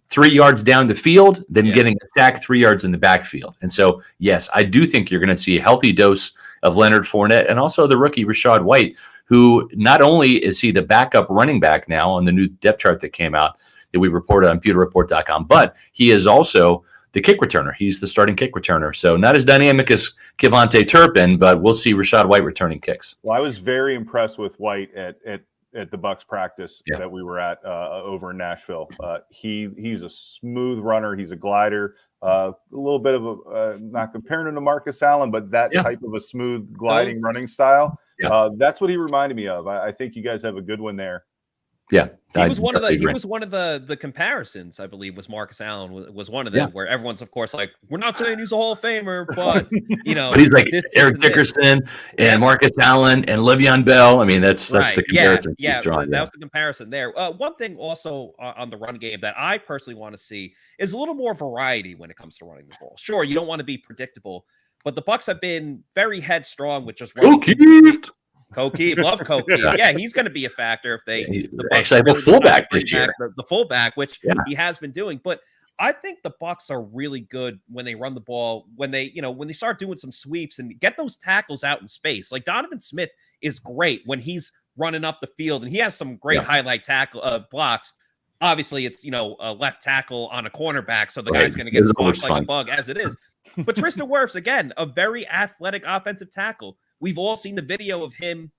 Speaker 2: 3 yards down the field than getting a sack 3 yards in the backfield. And so, yes, I do think you're going to see a healthy dose of Leonard Fournette and also the rookie Rachaad White, who not only is he the backup running back now on the new depth chart that came out that we reported on pewterreport.com, but he is also the kick returner. He's the starting kick returner. So not as dynamic as Lavonte Turpin, but we'll see Rachaad White returning kicks.
Speaker 3: Well, I was very impressed with White at the Bucs practice that we were at over in Nashville. He's a smooth runner. He's a glider. A little bit of a not comparing him to Marcus Allen, but that type of a smooth gliding running style. That's what he reminded me of. I think you guys have a good one there.
Speaker 2: Yeah,
Speaker 1: he was one of the comparisons. I believe was Marcus Allen was one of them, where everyone's of course like, we're not saying he's a Hall of Famer, but but
Speaker 2: he's like Eric Dickerson and Marcus Allen and Le'Veon Bell. I mean, that's the comparison.
Speaker 1: Yeah, that was the comparison there. One thing also on the run game that I personally want to see is a little more variety when it comes to running the ball. Sure, you don't want to be predictable, but the Bucs have been very headstrong with just running. O'Keefe, love O'Keefe. Yeah, he's going to be a factor if they
Speaker 2: actually have a fullback this year.
Speaker 1: The fullback, which he has been doing. But I think the Bucs are really good when they run the ball, when they start doing some sweeps and get those tackles out in space. Like Donovan Smith is great when he's running up the field, and he has some great highlight tackle blocks. Obviously, it's a left tackle on a cornerback, so the guy's going to get squashed like a bug as it is. But Tristan Wirfs, again, a very athletic offensive tackle. We've all seen the video of him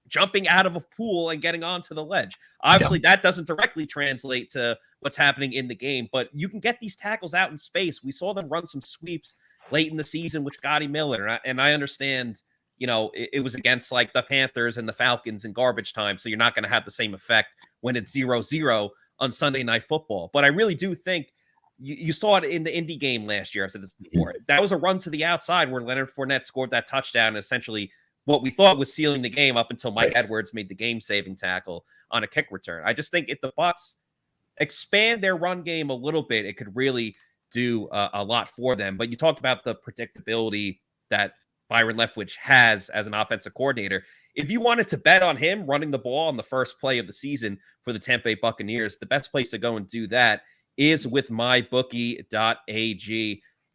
Speaker 1: jumping out of a pool and getting onto the ledge. Obviously, that doesn't directly translate to what's happening in the game, but you can get these tackles out in space. We saw them run some sweeps late in the season with Scotty Miller, and I understand, it was against like the Panthers and the Falcons in garbage time, so you're not going to have the same effect when it's 0-0 on Sunday Night Football. But I really do think you saw it in the Indy game last year. I said this before. That was a run to the outside where Leonard Fournette scored that touchdown, and essentially what we thought was sealing the game up until Mike Edwards made the game-saving tackle on a kick return. I just think if the Bucs expand their run game a little bit, it could really do a lot for them. But you talked about the predictability that Byron Leftwich has as an offensive coordinator. If you wanted to bet on him running the ball on the first play of the season for the Tampa Bay Buccaneers, the best place to go and do that is with mybookie.ag,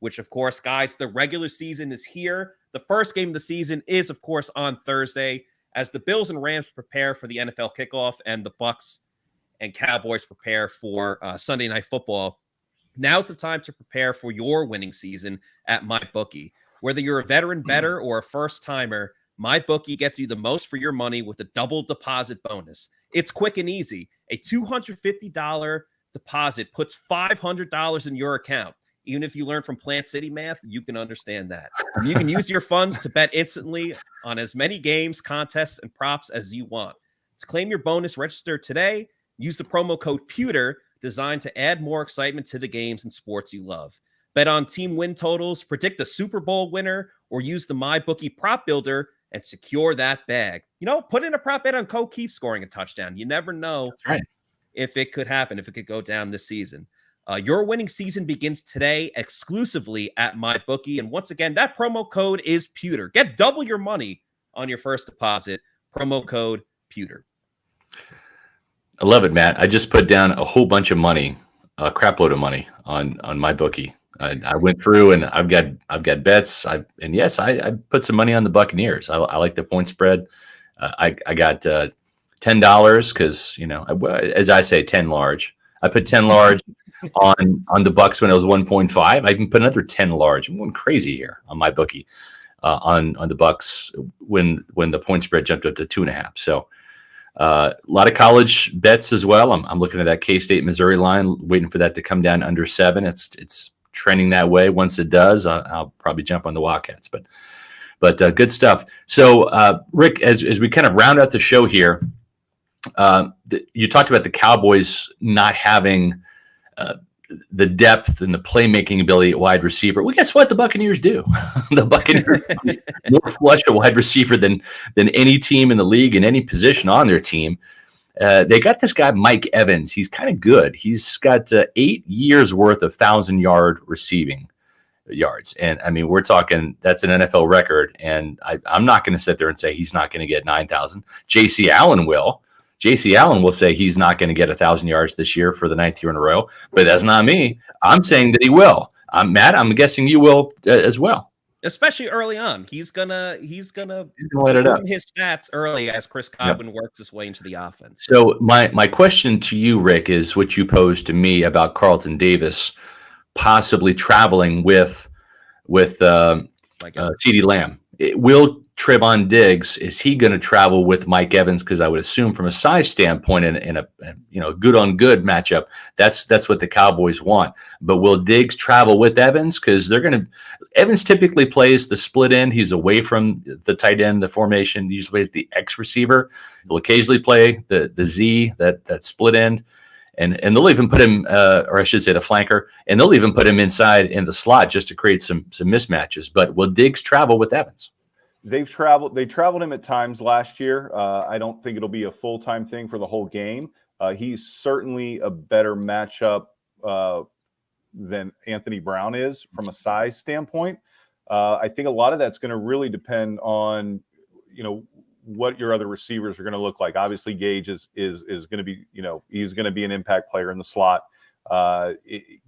Speaker 1: which, of course, guys, the regular season is here. The first game of the season is, of course, on Thursday as the Bills and Rams prepare for the NFL kickoff and the Bucs and Cowboys prepare for Sunday Night Football. Now's the time to prepare for your winning season at MyBookie. Whether you're a veteran bettor or a first-timer, MyBookie gets you the most for your money with a double deposit bonus. It's quick and easy. A $250 deposit puts $500 in your account. Even if you learn from Plant City math, you can understand that. You can use your funds to bet instantly on as many games, contests, and props as you want. To claim your bonus, register today. Use the promo code Pewter, designed to add more excitement to the games and sports you love. Bet on team win totals, predict the Super Bowl winner, or use the MyBookie prop builder and secure that bag. Put in a prop bet on O'Keefe scoring a touchdown. You never know if it could happen, if it could go down this season. Your winning season begins today exclusively at MyBookie. And once again, that promo code is Pewter. Get double your money on your first deposit. Promo code Pewter.
Speaker 2: I love it, Matt. I just put down a whole bunch of money, a crap load of money on MyBookie. I went through and I've got bets. I put some money on the Buccaneers. I like the point spread. I got $10 because as I say, 10 large. I put 10 large on the Bucs when it was 1.5. I even put another 10 large. I'm going crazy here on my bookie on the Bucs when the point spread jumped up to 2.5. So a lot of college bets as well. I'm looking at that K-State Missouri line, waiting for that to come down under 7. It's trending that way. Once it does, I'll probably jump on the Wildcats. But good stuff. So Rick, as we kind of round out the show here, you talked about the Cowboys not having the depth and the playmaking ability at wide receiver. Well, guess what? The Buccaneers do. The Buccaneers more flush at wide receiver than any team in the league in any position on their team. They got this guy, Mike Evans. He's kind of good. He's got 8 years worth of 1,000-yard receiving yards. And I mean, we're talking, that's an NFL record. And I'm not going to sit there and say he's not going to get 9,000. J.C. Allen will. J.C. Allen will say he's not going to get 1,000 yards this year for the 9th year in a row, but that's not me. I'm saying that he will. Matt, I'm guessing you will as well.
Speaker 1: Especially early on, he's gonna
Speaker 2: light it up.
Speaker 1: His stats early as Chris Godwin works his way into the offense.
Speaker 2: So my question to you, Rick, is what you posed to me about Carlton Davis possibly traveling with CeeDee Lamb. Will Trevon Diggs, is he going to travel with Mike Evans? Because I would assume from a size standpoint in a good on good matchup, that's what the Cowboys want. But will Diggs travel with Evans? Because Evans typically plays the split end. He's away from the tight end, the formation. He usually plays the X receiver. He'll occasionally play the Z, that split end. And they'll even put him, or I should say the flanker, and they'll even put him inside in the slot just to create some mismatches. But will Diggs travel with Evans?
Speaker 3: They traveled him at times last year. I don't think it'll be a full-time thing for the whole game. He's certainly a better matchup than Anthony Brown is from a size standpoint. I think a lot of that's going to really depend on, what your other receivers are going to look like. Obviously, Gage is going to be, he's going to be an impact player in the slot.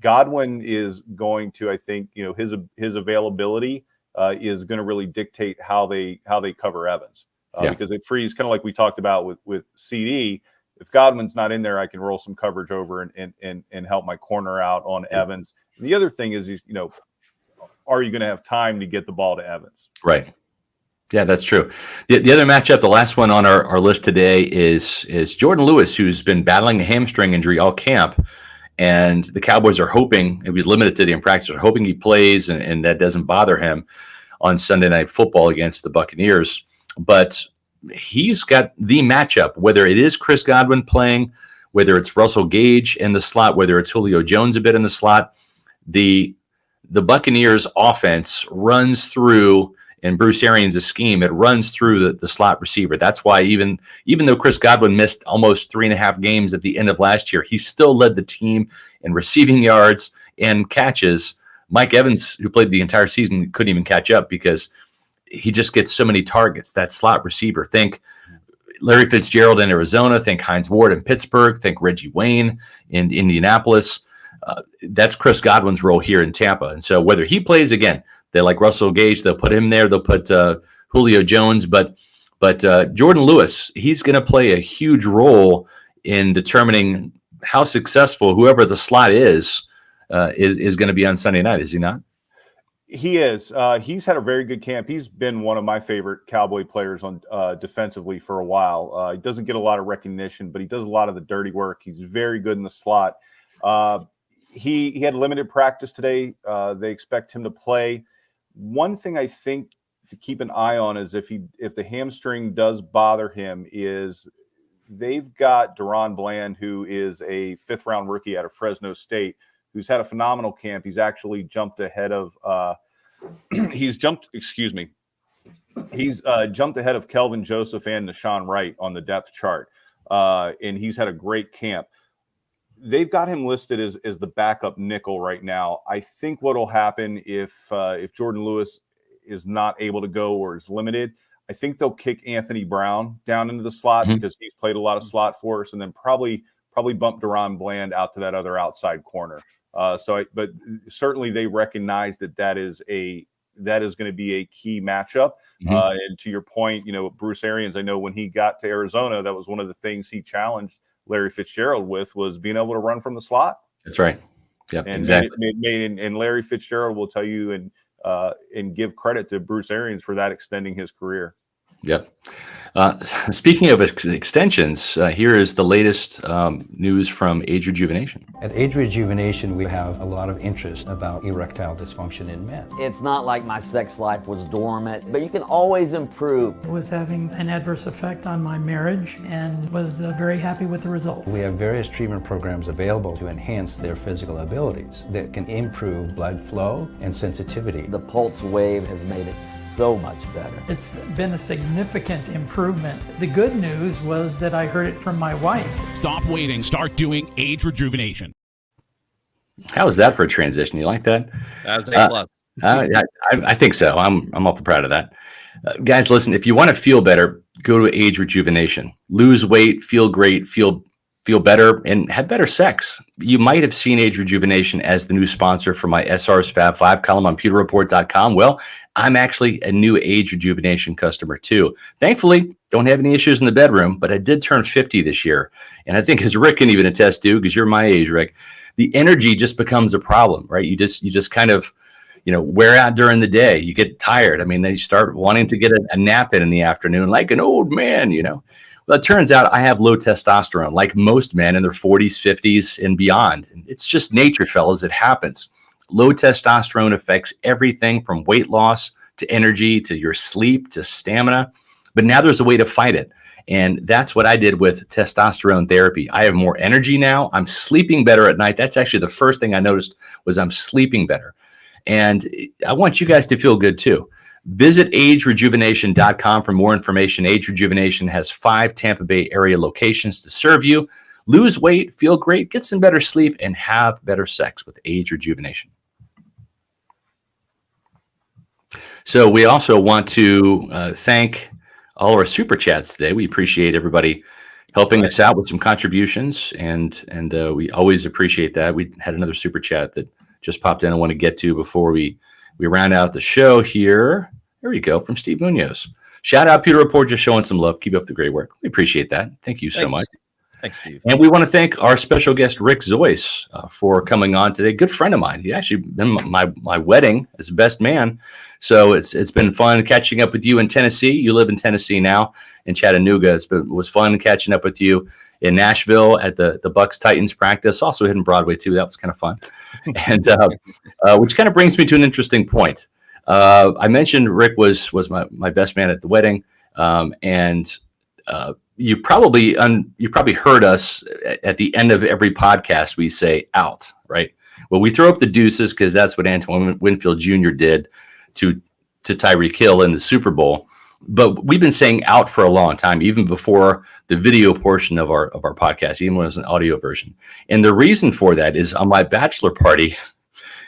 Speaker 3: Godwin is going to, I think, his availability is going to really dictate how they cover Evans because it frees, kind of like we talked about with CD. If Godwin's not in there, I can roll some coverage over and help my corner out on Evans. And the other thing is, are you going to have time to get the ball to Evans?
Speaker 2: Right. Yeah, that's true. The other matchup, the last one on our list today is Jordan Lewis, who's been battling a hamstring injury all camp. And the Cowboys are hoping, he was limited today in practice, are hoping he plays and that doesn't bother him on Sunday Night Football against the Buccaneers. But he's got the matchup, whether it is Chris Godwin playing, whether it's Russell Gage in the slot, whether it's Julio Jones a bit in the slot. The Buccaneers offense runs through, in Bruce Arians' scheme, it runs through the slot receiver. That's why even though Chris Godwin missed almost 3.5 games at the end of last year, he still led the team in receiving yards and catches. Mike Evans, who played the entire season, couldn't even catch up because he just gets so many targets, that slot receiver. Think Larry Fitzgerald in Arizona, think Hines Ward in Pittsburgh, think Reggie Wayne in Indianapolis. That's Chris Godwin's role here in Tampa. And so whether he plays again, they like Russell Gage, they'll put him there. They'll put Julio Jones, but Jordan Lewis, he's going to play a huge role in determining how successful whoever the slot is going to be on Sunday night. Is he not?
Speaker 3: He is. He's had a very good camp. He's been one of my favorite Cowboy players on defensively for a while. He doesn't get a lot of recognition, but he does a lot of the dirty work. He's very good in the slot. He had limited practice today. They expect him to play. One thing I think to keep an eye on is if the hamstring does bother him, is they've got Deron Bland, who is a 5th-round rookie out of Fresno State, who's had a phenomenal camp. He's actually jumped ahead of jumped ahead of Kelvin Joseph and Nashawn Wright on the depth chart, and he's had a great camp. They've got him listed as the backup nickel right now. I think what will happen if Jordan Lewis is not able to go or is limited, I think they'll kick Anthony Brown down into the slot because he's played a lot of slot for us, and then probably bump Deron Bland out to that other outside corner. But certainly they recognize that is going to be a key matchup. And to your point, Bruce Arians, I know when he got to Arizona, that was one of the things he challenged Larry Fitzgerald with, was being able to run from the slot.
Speaker 2: That's right. Yep,
Speaker 3: and
Speaker 2: exactly.
Speaker 3: And Larry Fitzgerald will tell you and give credit to Bruce Arians for that, extending his career.
Speaker 2: Yep. Speaking of extensions, here is the latest news from Age Rejuvenation.
Speaker 5: At Age Rejuvenation, we have a lot of interest about erectile dysfunction in men.
Speaker 6: It's not like my sex life was dormant, but you can always improve.
Speaker 7: It was having an adverse effect on my marriage and was very happy with the results.
Speaker 5: We have various treatment programs available to enhance their physical abilities that can improve blood flow and sensitivity.
Speaker 6: The pulse wave has made it so much better.
Speaker 7: It's been a significant improvement. The good news was that I heard it from my wife.
Speaker 8: Stop waiting. Start doing Age Rejuvenation.
Speaker 2: How was that for a transition? You like that?
Speaker 1: That was A+.
Speaker 2: I think so. I'm awful proud of that. Guys, listen, if you want to feel better, go to Age Rejuvenation. Lose weight, feel great, feel better, and have better sex. You might have seen Age Rejuvenation as the new sponsor for my SR's Fab 5 column on pewterreport.com. Well, I'm actually a new Age Rejuvenation customer too. Thankfully, don't have any issues in the bedroom, but I did turn 50 this year. And I think, as Rick can even attest to, because you're my age, Rick, the energy just becomes a problem, right? You just kind of, wear out during the day. You get tired. I mean, then you start wanting to get a nap in the afternoon, like an old man, Well, it turns out I have low testosterone, like most men in their 40s, 50s, and beyond. It's just nature, fellas. It happens. Low testosterone affects everything from weight loss to energy to your sleep to stamina. But now there's a way to fight it. And that's what I did with testosterone therapy. I have more energy now. I'm sleeping better at night. That's actually the first thing I noticed, was I'm sleeping better. And I want you guys to feel good too. Visit agerejuvenation.com for more information. Age Rejuvenation has 5 Tampa Bay area locations to serve you. Lose weight, feel great, get some better sleep, and have better sex with Age Rejuvenation. So we also want to thank all our super chats today. We appreciate everybody helping us out with some contributions, and we always appreciate that. We had another super chat that just popped in I want to get to before we round out the show here. There we go, from Steve Munoz. Shout out Pewter Report, just showing some love. Keep up the great work. We appreciate that. Thank you so much.
Speaker 1: Thanks, Steve.
Speaker 2: And we want to thank our special guest, Rick Zoyce, for coming on today. Good friend of mine. He actually been my wedding as best man. So it's been fun catching up with you in Tennessee. You live in Tennessee now, in Chattanooga. It was fun catching up with you in Nashville at the Bucs Titans practice. Also hitting Broadway too. That was kind of fun. And which kind of brings me to an interesting point. I mentioned Rick was my best man at the wedding, and you probably heard us at the end of every podcast. We say out, right? Well, we throw up the deuces because that's what Antoine Winfield Jr. did to Tyreek Hill in the Super Bowl. But we've been saying out for a long time, even before the video portion of our podcast, even when it was an audio version. And the reason for that is, on my bachelor party,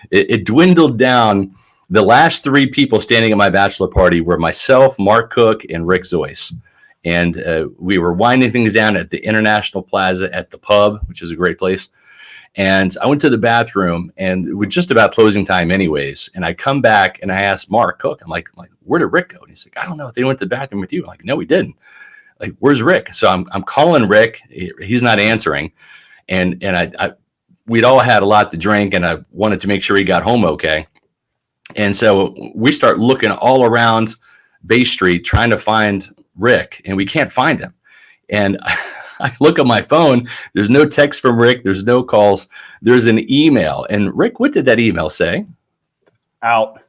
Speaker 2: it dwindled down. The last 3 people standing at my bachelor party were myself, Mark Cook, and Rick Zoyce. And we were winding things down at the International Plaza at the pub, which is a great place. And I went to the bathroom, and we're just about closing time anyways. And I come back and I asked Mark Cook, I'm like, where did Rick go? And he's like, I don't know if they went to the bathroom with you. I'm like, no, we didn't. Like, where's Rick? So I'm calling Rick. He's not answering. And we'd all had a lot to drink, and I wanted to make sure he got home okay. And so we start looking all around Bay Street trying to find Rick, and we can't find him. And I look at my phone. There's no text from Rick. There's no calls. There's an email. And Rick, what did that email say?
Speaker 3: Out.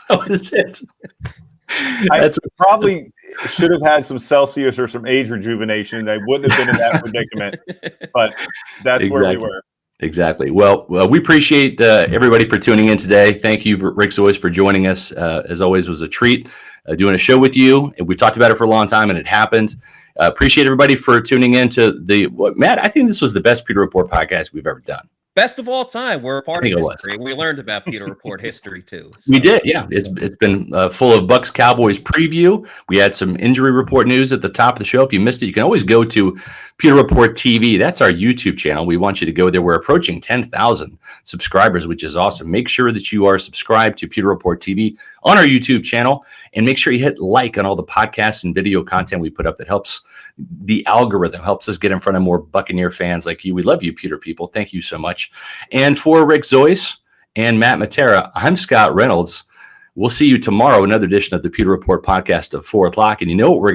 Speaker 2: What is it?
Speaker 3: I probably should have had some Celsius or some Age Rejuvenation. I wouldn't have been in that predicament. But that's exactly where we were.
Speaker 2: Exactly. Well, we appreciate everybody for tuning in today. Thank you, Rick Zoyce, for joining us. As always, it was a treat doing a show with you. We talked about it for a long time, and it happened. Appreciate everybody for tuning in to Matt, I think this was the best Pewter Report podcast we've ever done.
Speaker 1: best of all time. We're a part
Speaker 2: I
Speaker 1: of
Speaker 2: think it
Speaker 1: history. We learned about Pewter Report history too.
Speaker 2: We did, yeah. It's been full of Bucs Cowboys preview. We had some injury report news at the top of the show. If you missed it, you can always go to Pewter Report TV. That's our YouTube channel. We want you to go there. We're approaching 10,000 subscribers, which is awesome. Make sure that you are subscribed to Pewter Report TV on our YouTube channel, and make sure you hit like on all the podcasts and video content we put up. That helps the algorithm, helps us get in front of more Buccaneer fans like you. We love you, Pewter people. Thank you so much. And for Rick Zoyce and Matt Matera, I'm Scott Reynolds. We'll see you tomorrow, another edition of the Pewter Report podcast at 4 o'clock. And you know what we're going to